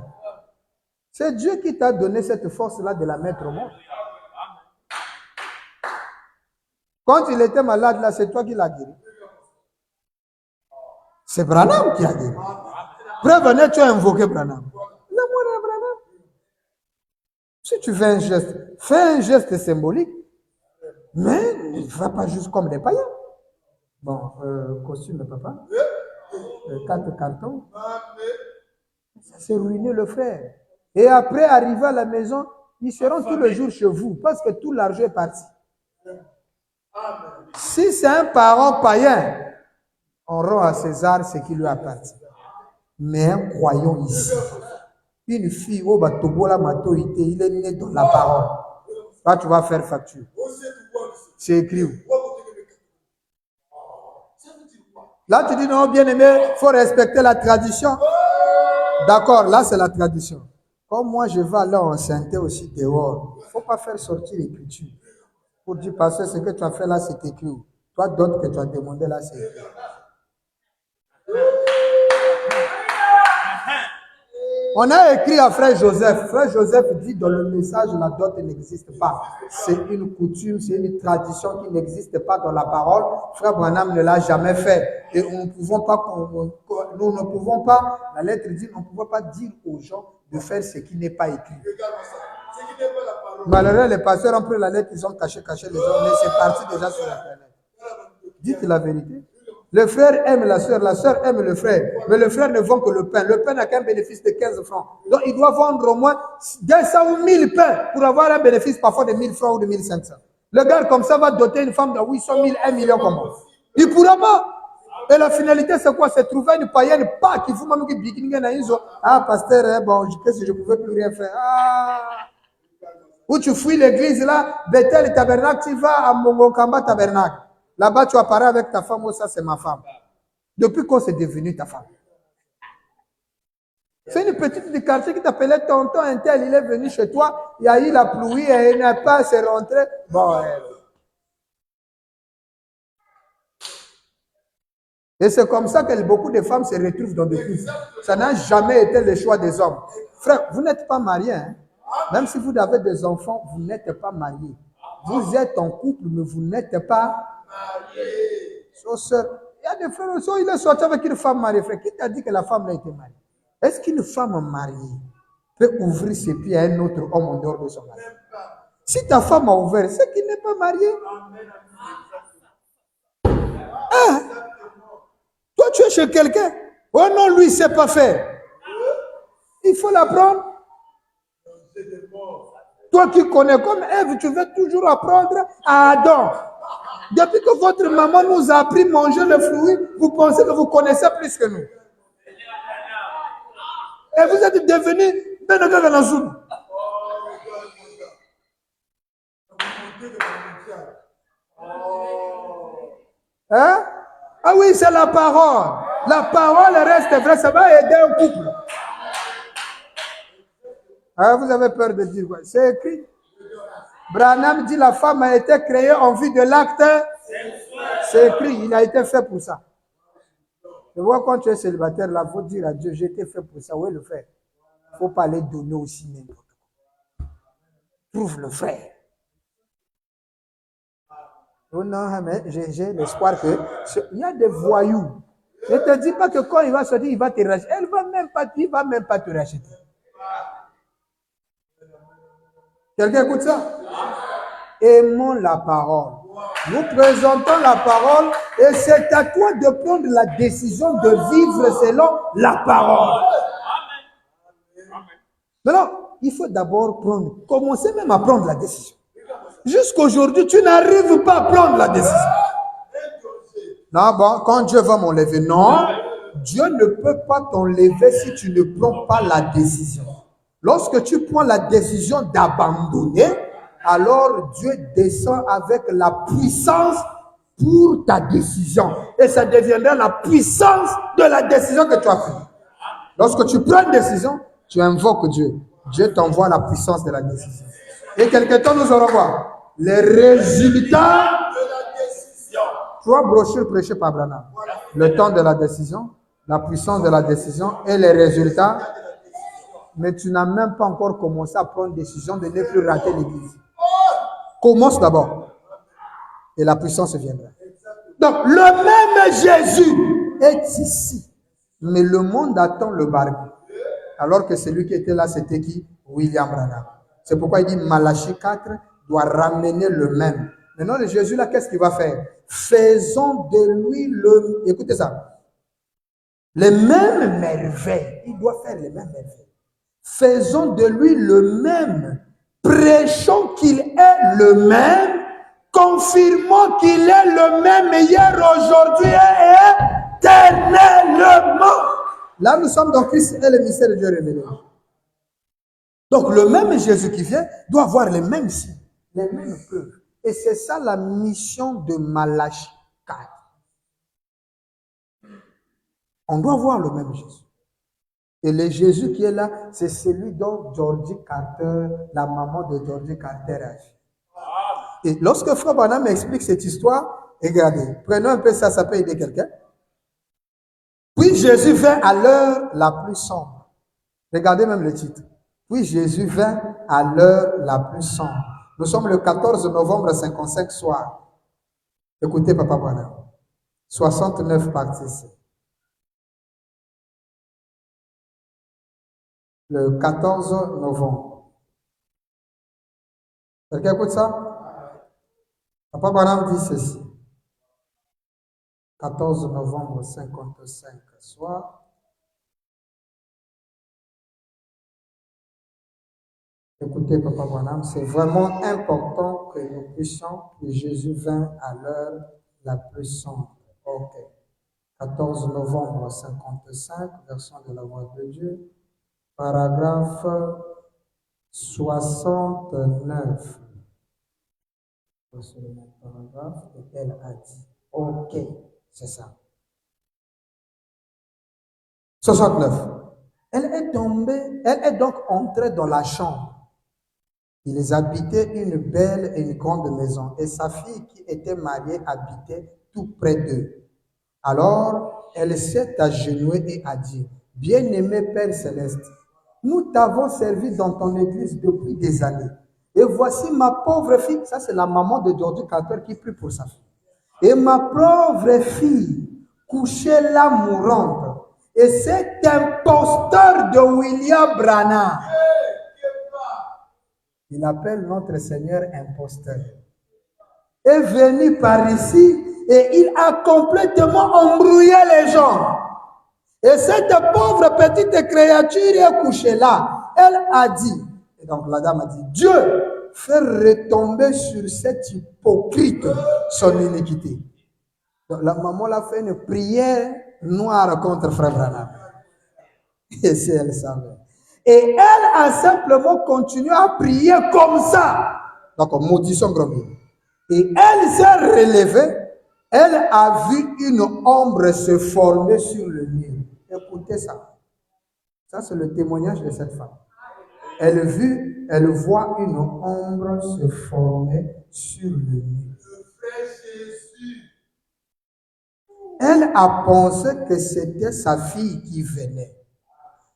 C'est Dieu qui t'a donné cette force-là de la mettre au monde. Quand il était malade là, c'est toi qui l'as guéri. C'est Branham qui a guéri. Prévenez, tu as invoqué Branham. L'amour de Branham. Si tu fais un geste symbolique, mais ne va pas juste comme des païens. Bon, costume de papa, 4 cartons, ça s'est ruiné le frère. Et après, arriver à la maison, ils seront tous les jours chez vous parce que tout l'argent est parti. Si c'est un parent païen, on rend à César ce qui lui appartient. Mais un croyant ici, une fille, oh, bah, Tobola Matoïté, il est né dans la parole. Là, tu vas faire facture. C'est écrit où? Là, tu dis non, bien aimé, il faut respecter la tradition. D'accord, là, c'est la tradition. Comme moi, je vais aller en sainteté aussi dehors. Il ne faut pas faire sortir l'écriture. Pour dire, parce que ce que tu as fait là, c'est écrit où? Toi, d'autres que tu as demandé là, c'est écrit. On a écrit à frère Joseph. Frère Joseph dit dans le message, la dot n'existe pas. C'est une coutume, c'est une tradition qui n'existe pas dans la parole. Frère Branham ne l'a jamais fait. Et nous ne pouvons pas, la lettre dit, on ne pouvait pas dire aux gens de faire ce qui n'est pas écrit. Malheureusement, les pasteurs ont pris la lettre, ils ont caché les gens, mais c'est parti déjà sur Internet. Dites la vérité. Le frère aime la sœur aime le frère, mais le frère ne vend que le pain. Le pain n'a qu'un bénéfice de 15 francs. Donc, il doit vendre au moins 200 ou 1000 pains pour avoir un bénéfice parfois de 1000 francs ou de 1500. Le gars, comme ça, va doter une femme de 800 000, 1 million comme moi. Il ne pourra pas. Et la finalité, c'est quoi? C'est trouver une païenne, pas qui vous même qui bikini na iso. Ah, pasteur, bon, qu'est-ce que je ne pouvais plus rien faire? Ah! Où tu fouilles l'église là, Bethel Tabernacle, tu vas à Mongokamba Tabernacle. Là-bas, tu apparais avec ta femme, oh, ça c'est ma femme. Depuis quand c'est devenu ta femme? C'est une petite du quartier qui t'appelait tonton un tel, il est venu chez toi, il y a eu la pluie et il n'a pas se rentré. Bon, et c'est comme ça que beaucoup de femmes se retrouvent dans des couples. Ça n'a jamais été le choix des hommes. Frère, vous n'êtes pas mariés, hein? Même si vous avez des enfants, vous n'êtes pas mariés. Vous êtes en couple, mais vous n'êtes pas mariés. Il y a des frères, il est sorti avec une femme mariée. Frère, qui t'a dit que la femme a été mariée? Est-ce qu'une femme mariée peut ouvrir ses pieds à un autre homme en dehors de son mari? Si ta femme a ouvert, c'est qu'il n'est pas marié. Ah, toi, tu es chez quelqu'un. Oh non, lui, il ne sait pas faire. Il faut l'apprendre. Toi qui connais comme Ève, tu veux toujours apprendre à Adam. Depuis que votre maman nous a appris à manger le fruit, vous pensez que vous connaissez plus que nous. Et vous êtes devenu Benaga dans la zone. Hein? Ah oui, c'est la parole. La parole reste vraie, ça va aider un couple. Ah, vous avez peur de dire quoi? C'est écrit. Branham dit la femme a été créée en vue de l'acte. C'est écrit, il a été fait pour ça. Je vois quand tu es célibataire, là, il faut dire à Dieu, j'ai été fait pour ça. Oui, le frère. Il ne faut pas les donner aussi n'importe quoi. Trouve le frère. Oh non, mais j'ai l'espoir que... Il y a des voyous. Je ne te dis pas que quand il va sortir, il va te racheter. Il ne va même pas te racheter. Quelqu'un écoute ça? Aimons la parole. Nous présentons la parole et c'est à toi de prendre la décision de vivre selon la parole. Maintenant, il faut d'abord commencer même à prendre la décision. Jusqu'aujourd'hui, tu n'arrives pas à prendre la décision. Non, bon, quand Dieu va m'enlever, non, Dieu ne peut pas t'enlever si tu ne prends pas la décision. Lorsque tu prends la décision d'abandonner, alors Dieu descend avec la puissance pour ta décision. Et ça deviendra la puissance de la décision que tu as prise. Lorsque tu prends une décision, tu invoques Dieu. Dieu t'envoie la puissance de la décision. Et quelque temps, nous allons voir les résultats de la décision. 3 brochures prêchées par Branham. Le temps de la décision, la puissance de la décision et les résultats. Mais tu n'as même pas encore commencé à prendre une décision de ne plus rater l'église. Commence d'abord. Et la puissance viendra. Donc, le même Jésus est ici. Mais le monde attend le barbe. Alors que celui qui était là, c'était qui? William Branham. C'est pourquoi il dit Malachie 4 doit ramener le même. Maintenant, le Jésus là, qu'est-ce qu'il va faire? Faisons de lui le... Écoutez ça. Les mêmes merveilles. Il doit faire les mêmes merveilles. Faisons de lui le même. Prêchons qu'il est le même. Confirmons qu'il est le même hier, aujourd'hui et éternellement. Là, nous sommes dans Christ et le mystère de Dieu révélé. Donc, le même Jésus qui vient doit avoir les mêmes signes, les mêmes preuves. Et c'est ça la mission de Malachie 4. On doit voir le même Jésus. Et le Jésus qui est là, c'est celui dont Georgie Carter, la maman de Georgie Carter, a vu. Et lorsque Frère Branham explique cette histoire, regardez, prenons un peu ça, ça peut aider quelqu'un. Puis Jésus vint à l'heure la plus sombre. Regardez même le titre. Puis Jésus vint à l'heure la plus sombre. Nous sommes le 14 novembre 55 soir. Écoutez, Papa Branham. 69 parties C. Le 14 novembre. Quelqu'un écoute ça? Papa Branham dit ceci. 14 novembre 55 soir. Écoutez, Papa Branham, c'est vraiment important que nous puissions que Jésus vint à l'heure la plus sombre. Ok. 14 novembre 55, version de la voix de Dieu, paragraphe 69. C'est le même paragraphe, et elle a dit, ok, c'est ça. 69. Elle est donc entrée dans la chambre. Ils habitaient une belle et une grande maison, et sa fille qui était mariée habitait tout près d'eux. Alors, elle s'est agenouillée et a dit, « Bien-aimé Père Céleste, nous t'avons servi dans ton église depuis des années. Et voici ma pauvre fille, ça c'est la maman de George Carter qui prie pour sa fille. Et ma pauvre fille, couchée là mourante, et cet imposteur de William Branham, il appelle notre Seigneur imposteur, est venu par ici et il a complètement embrouillé les gens. Et cette pauvre petite créature est couchée là. Elle a dit, et donc la dame a dit, Dieu fait retomber sur cet hypocrite son iniquité. Donc la maman l'a fait une prière noire contre Frère Branham. Et si elle savait. Et elle a simplement continué à prier comme ça. Donc, maudisson grand Dieu. Et elle s'est relevée. Elle a vu une ombre se former sur le mur. Écoutez ça. Ça, c'est le témoignage de cette femme. Elle voit une ombre se former sur le mur. Elle a pensé que c'était sa fille qui venait.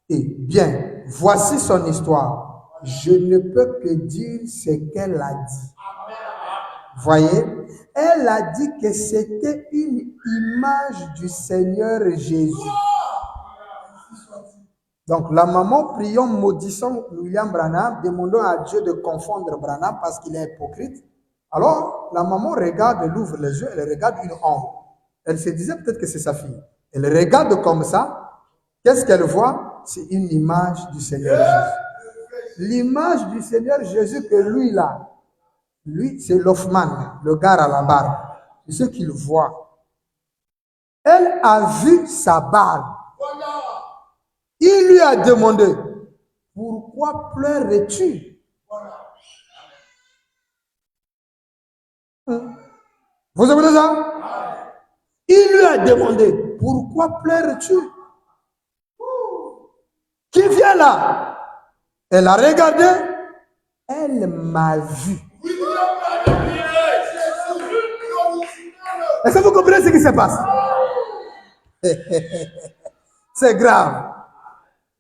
Et bien, voici son histoire. Je ne peux que dire ce qu'elle a dit. Voyez, elle a dit que c'était une image du Seigneur Jésus. Donc la maman priant, maudissant William Branham, demandant à Dieu de confondre Branham parce qu'il est hypocrite. Alors la maman regarde, elle ouvre les yeux, elle regarde une ombre. Elle se disait peut-être que c'est sa fille. Elle regarde comme ça. Qu'est-ce qu'elle voit? C'est une image du Seigneur Jésus. L'image du Seigneur Jésus que lui là, lui c'est l'Hoffman, le gars à la barbe. C'est ce qu'il voit. Elle a vu sa barbe. Il lui a demandé, pourquoi pleurais-tu? Vous avez ça? Il lui a demandé, pourquoi pleures-tu? Qui vient là? Elle a regardé, elle m'a vu. Est-ce que vous comprenez ce qui se passe? C'est grave.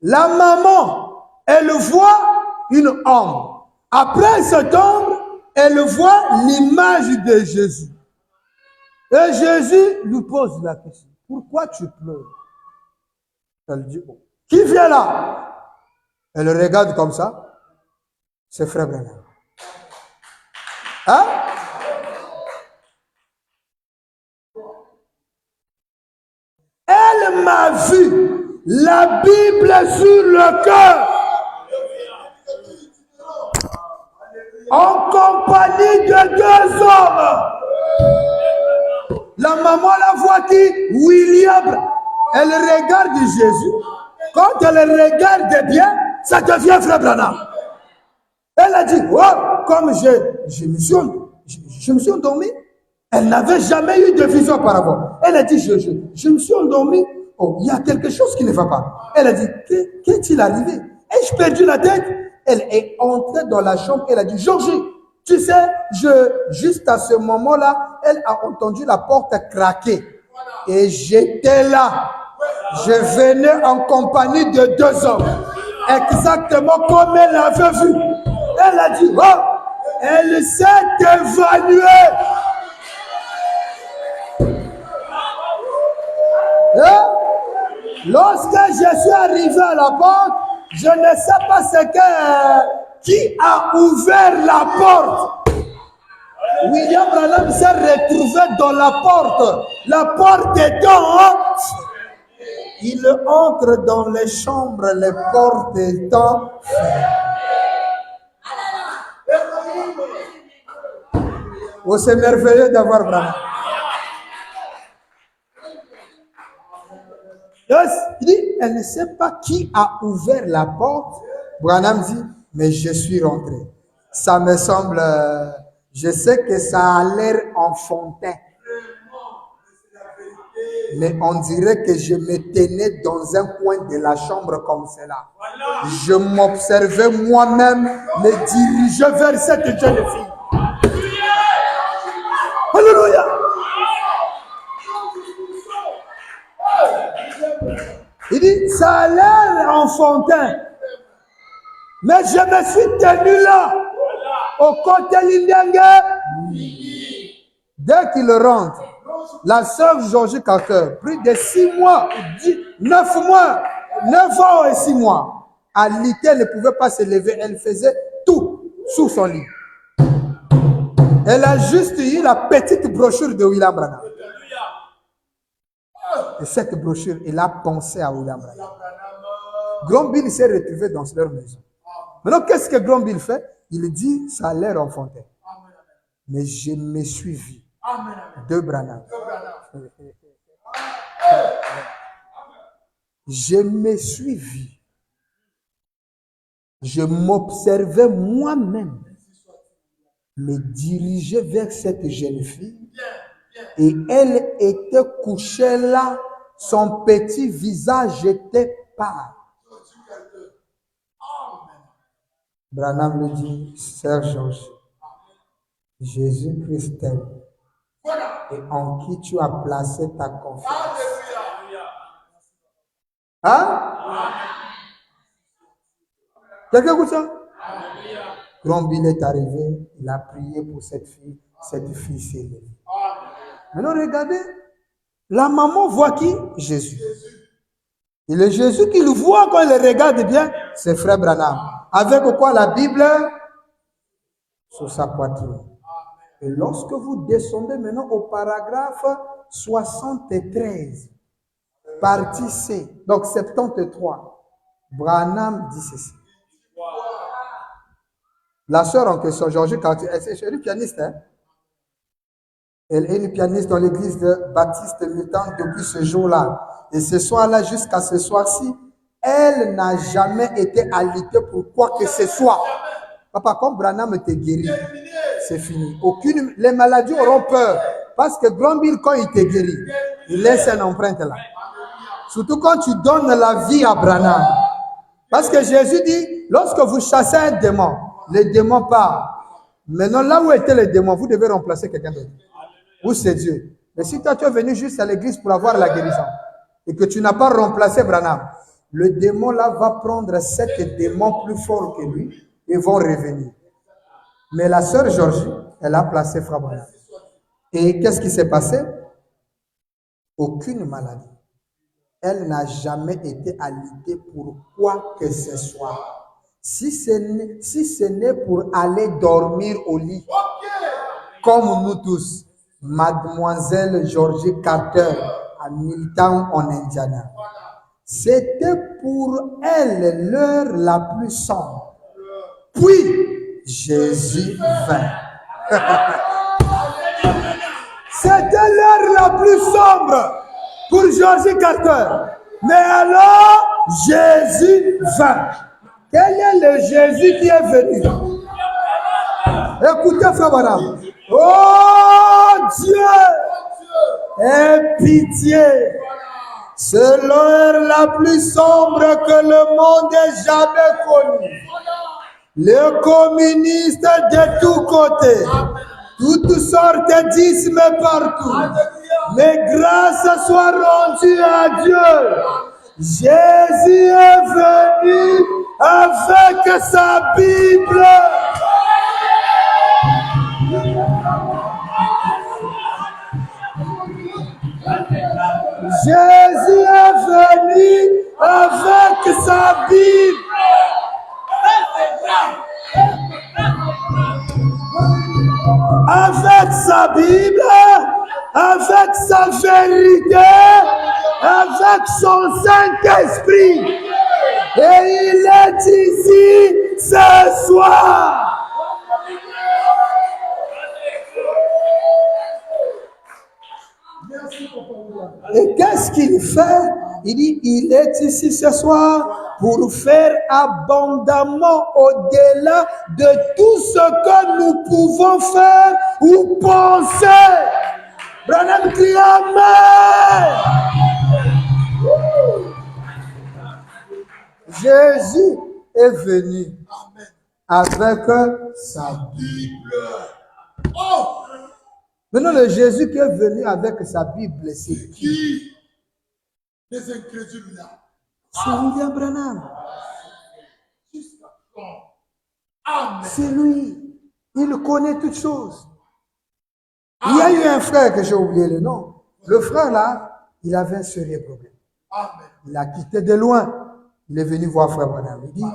La maman, elle voit une ombre. Après cette ombre, elle voit l'image de Jésus. Et Jésus lui pose la question. Pourquoi tu pleures? Elle dit, oh. Qui vient là? Elle regarde comme ça. C'est Frère Branham. Hein? Elle m'a vu la Bible sur le cœur. En compagnie de deux hommes. La maman la voit qui? William. Elle regarde Jésus. Quand elle regarde bien, ça devient Frère Branham. Elle a dit, oh, comme je me suis endormi. Elle n'avait jamais eu de vision auparavant. Elle a dit, je me suis endormi. Oh, il y a quelque chose qui ne va pas. Elle a dit, qu'est-il arrivé? Ai-je perdu la tête? Elle est entrée dans la chambre. Elle a dit, Georgie, tu sais, juste à ce moment-là, elle a entendu la porte craquer. Et j'étais là. Je venais en compagnie de deux hommes. exactement comme elle l'avait vu. Elle a dit, oh, elle s'est évanouie. Lorsque je suis arrivé à la porte, je ne sais pas qui a ouvert la porte. William Branham s'est retrouvé dans la porte. La porte étant, il entre dans les chambres, les portes étant. Oh, c'est merveilleux d'avoir Branham. Il dit, elle ne sait pas qui a ouvert la porte. Branham dit, mais je suis rentré. Ça me semble, je sais que ça a l'air enfantin. Mais on dirait que je me tenais dans un coin de la chambre comme cela. Je m'observais moi-même me diriger vers cette jeune fille. Alléluia. Il dit, ça a l'air enfantin. Mais je me suis tenu là, au côté Lindengue. Dès qu'il rentre, la sœur Georgie Carter, plus de 6 mois, 9 mois, 9 ans et 6 mois, alitée, elle ne pouvait pas se lever. Elle faisait tout sous son lit. Elle a juste eu la petite brochure de William Branham. Et cette brochure, elle a pensé à William Branham. Granville s'est retrouvé dans leur maison. Maintenant, qu'est-ce que Granville fait? Il dit, ça a l'air enfantin. Mais je me suis vu de Branham. Je me suis vu. Je m'observais moi-même me diriger vers cette jeune fille. Et elle était couchée là, son petit visage était pâle. Branham lui dit, Sœur Georges, Jésus-Christ t'aime et en qui tu as placé ta confiance. Hein? Quelqu'un écoute ça? Granville est arrivé, il a prié pour cette fille s'est levée. Maintenant, regardez, la maman voit qui? Jésus. Et le Jésus qu'il voit quand il regarde bien, c'est Frère Branham. Avec quoi la Bible? Sur sa poitrine. Et lorsque vous descendez maintenant au paragraphe 73, partie C, donc 73, Branham dit ceci. La sœur en question, Georgie Carter, elle est une pianiste, hein? Elle est une pianiste dans l'église de Baptiste Militant depuis ce jour-là. Et ce soir-là, jusqu'à ce soir-ci, elle n'a jamais été alitée pour quoi que ce soit. Papa, comme Branham te guérit, c'est fini. Les maladies auront peur. Parce que Granville, quand il te guérit, il laisse une empreinte là. Surtout quand tu donnes la vie à Branham. Parce que Jésus dit, lorsque vous chassez un démon, le démon part. Maintenant, là où était le démon, vous devez remplacer quelqu'un d'autre. Ou c'est Dieu. Mais si toi, tu es venu juste à l'église pour avoir la guérison et que tu n'as pas remplacé Branham, le démon là va prendre 7 démons plus forts que lui et vont revenir. Mais la sœur Georgie, elle a placé Frère Branham. Et qu'est-ce qui s'est passé? Aucune maladie. Elle n'a jamais été alitée pour quoi que ce soit. Si ce n'est pour aller dormir au lit, comme nous tous, Mademoiselle Georgie Carter à Milltown en Indiana. C'était pour elle l'heure la plus sombre. Puis Jésus vint. C'était l'heure la plus sombre pour Georgie Carter. Mais alors, Jésus vint. Quel est le Jésus qui est venu? Écoutez, Frère Branham. Oh Dieu, aie pitié. C'est l'heure la plus sombre que le monde ait jamais connue. Les communistes de tous côtés, toutes sortes d'ismes partout. Mais grâce soit rendue à Dieu. Jésus est venu avec sa Bible. Jésus est venu avec sa Bible. Avec sa Bible, avec sa vérité, avec son Saint-Esprit. Et il est ici ce soir. Et qu'est-ce qu'il fait? Il dit, il est ici ce soir pour faire abondamment au-delà de tout ce que nous pouvons faire ou penser. Branham crie Amen. Jésus est venu avec sa Bible. Oh! Maintenant, le Jésus qui est venu avec sa Bible, c'est qui? Les incrédules là. C'est William Branham. C'est lui. Il connaît toutes choses. Il y a eu un frère que j'ai oublié le nom. Le frère là, il avait un sérieux problème. Il a quitté de loin. Il est venu voir frère Branham. Il dit,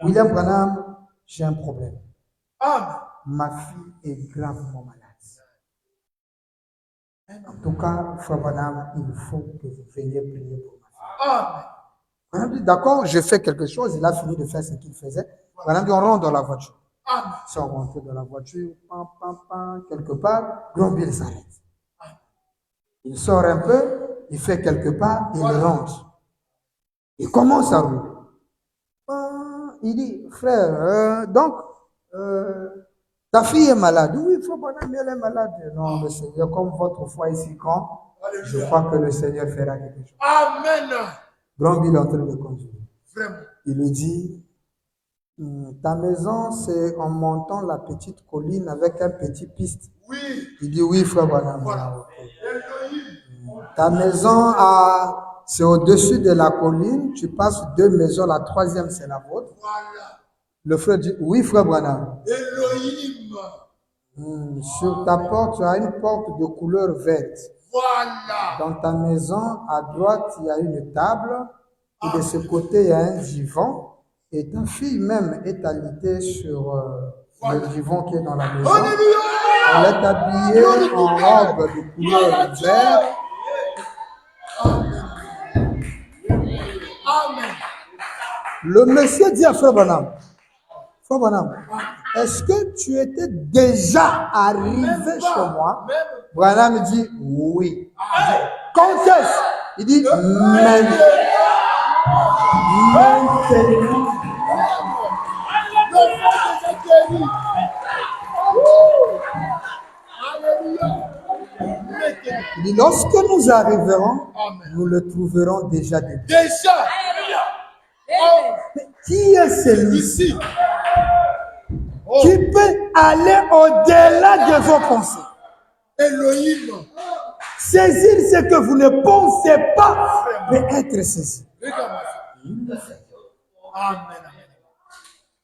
William Branham, j'ai un problème. Ma fille est gravement malade. En tout cas, frère Branham, il faut que vous veniez prier pour ma fille. Branham dit, d'accord, je fais quelque chose. Il a fini de faire ce qu'il faisait. Branham dit, on rentre dans la voiture. Ils sont rentrés dans la voiture, quelque part, Grand Bill s'arrête. Il sort un peu, il fait quelque part, il rentre. Il commence à rouler. Il dit, frère, ta fille est malade. Oui, il faut qu'on aime, elle est malade. Non, le Seigneur, comme votre foi est si grand, je crois que le Seigneur fera quelque chose. Amen. Grand Bill est en train de conduire. Vraiment. Il lui dit, ta maison, c'est en montant la petite colline avec un petit piste. Oui. Il dit, oui, frère Branham. Voilà. Ta maison, c'est au-dessus de la colline. Tu passes 2 maisons, la 3e, c'est la vôtre. Voilà. Le frère dit, oui, frère Branham. Sur ta porte, tu as une porte de couleur verte. Voilà. Dans ta maison, à droite, il y a une table. Et de ce côté, il y a un divan. Et ta fille même est alitée sur le divan qui est dans la maison. Elle est habillée en robe de couleur verte. Amen. Le monsieur dit à frère Branham, frère Branham, est-ce que tu étais déjà arrivé chez moi? Branham dit oui. Quand est-ce? Il dit maintenant. Il dit, lorsque nous arriverons, nous le trouverons déjà debout. Déjà. Mais qui est celui-ci qui peut aller au-delà de vos pensées? Elohim. Saisir ce que vous ne pensez pas peut être saisi.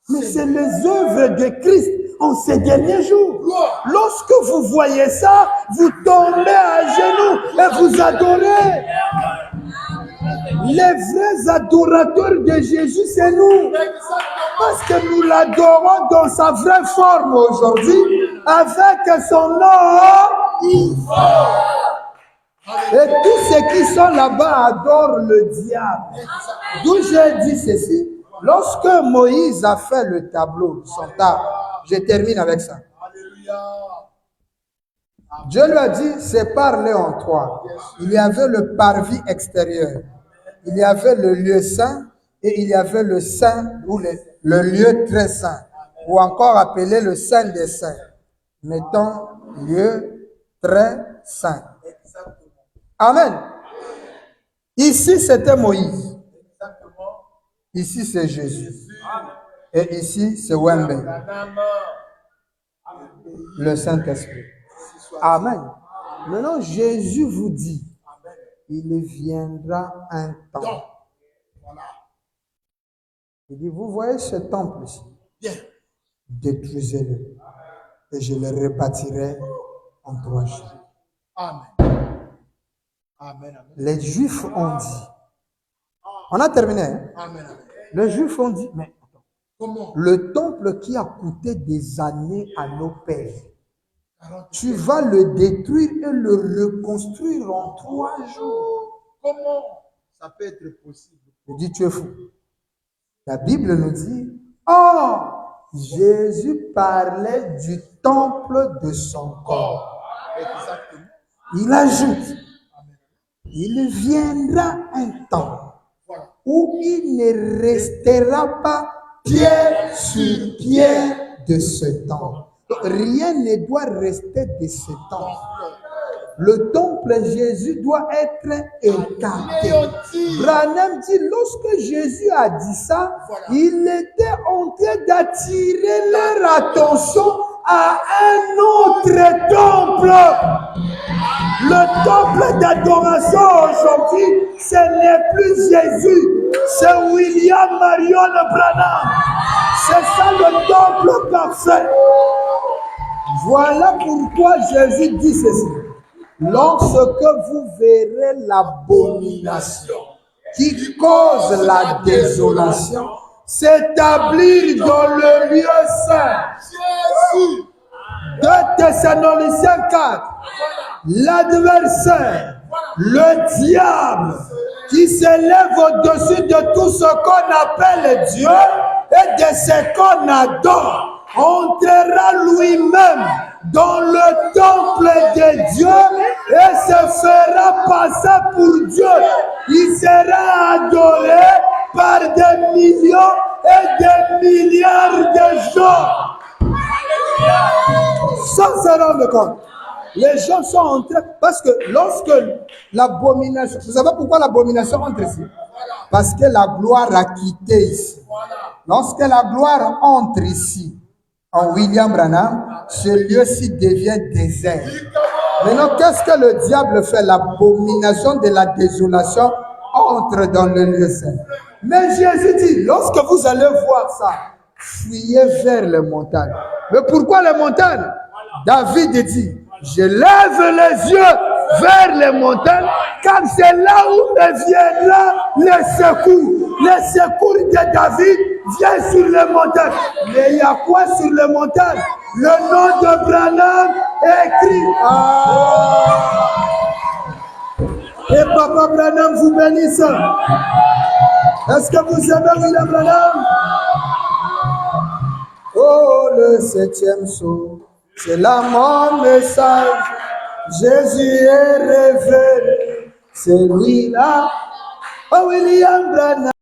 Mais c'est les œuvres de Christ en ces derniers jours. Lorsque vous voyez ça, vous tombez à genoux et vous adorez. Les vrais adorateurs de Jésus, c'est nous. Parce que nous l'adorons dans sa vraie forme aujourd'hui, avec son nom. Et tous ceux qui sont là-bas adorent le diable. D'où j'ai dit ceci. Lorsque Moïse a fait le tableau, son table, je termine avec ça. Dieu lui a dit, sépare-les en 3. Il y avait le parvis extérieur. Il y avait le lieu saint et il y avait le saint ou le lieu très saint, ou encore appelé le saint des saints. Mettons lieu très saint. Amen. Ici, c'était Moïse. Ici, c'est Jésus. Et ici, c'est Wembe. Le Saint-Esprit. Amen. Maintenant, Jésus vous dit, il viendra un temps Il dit, vous voyez ce temple-ci, détruisez-le et je le rebâtirai en 3 jours. Amen. Amen. Amen. Les Juifs ont dit, on a terminé, hein? Amen. Les Juifs ont dit, mais Comment? le temple qui a coûté des années à nos pères, tu vas le détruire et le reconstruire en 3 jours. Comment ça peut être possible? Je dis, tu es fou. La Bible nous dit, oh, Jésus parlait du temple de son corps. Exactement. Il ajoute, il viendra un temps où il ne restera pas pierre sur pierre de ce temple. Rien ne doit rester de ce temple. Le temple Jésus doit être écarté. Branham dit, lorsque Jésus a dit ça, il était en train d'attirer leur attention à un autre temple. Le temple d'adoration aujourd'hui, ce n'est plus Jésus, c'est William Marion Branham. C'est ça le temple parfait. Voilà pourquoi Jésus dit ceci. Lorsque vous verrez l'abomination qui cause la désolation s'établir dans le lieu saint, 2 Thessaloniciens 4, l'adversaire, le diable qui s'élève au-dessus de tout ce qu'on appelle Dieu et de ce qu'on adore, entrera lui-même dans le temple de Dieu et se fera passer pour Dieu. Il sera adoré par des millions et des milliards de gens. Sans se rendre compte. Les gens sont en train, parce que lorsque l'abomination, vous savez pourquoi l'abomination entre ici? Parce que la gloire a quitté ici. Lorsque la gloire entre ici, en William Branham, ce lieu-ci devient désert. Maintenant, qu'est-ce que le diable fait? L'abomination de la désolation entre dans le lieu saint. Mais Jésus dit, lorsque vous allez voir ça, fuyez vers les montagnes. Mais pourquoi les montagnes? David dit, je lève les yeux vers les montagnes, car c'est là où me viendra le secours. Le secours de David vient sur les montagnes. Mais il y a quoi sur les montagnes? Le nom de Branham est écrit. Et Papa Branham vous bénisse. Est-ce que vous aimez William Branham? Oh, le 7e saut, c'est là mon message. Jésus est révélé, c'est lui là. Oh, William Branham.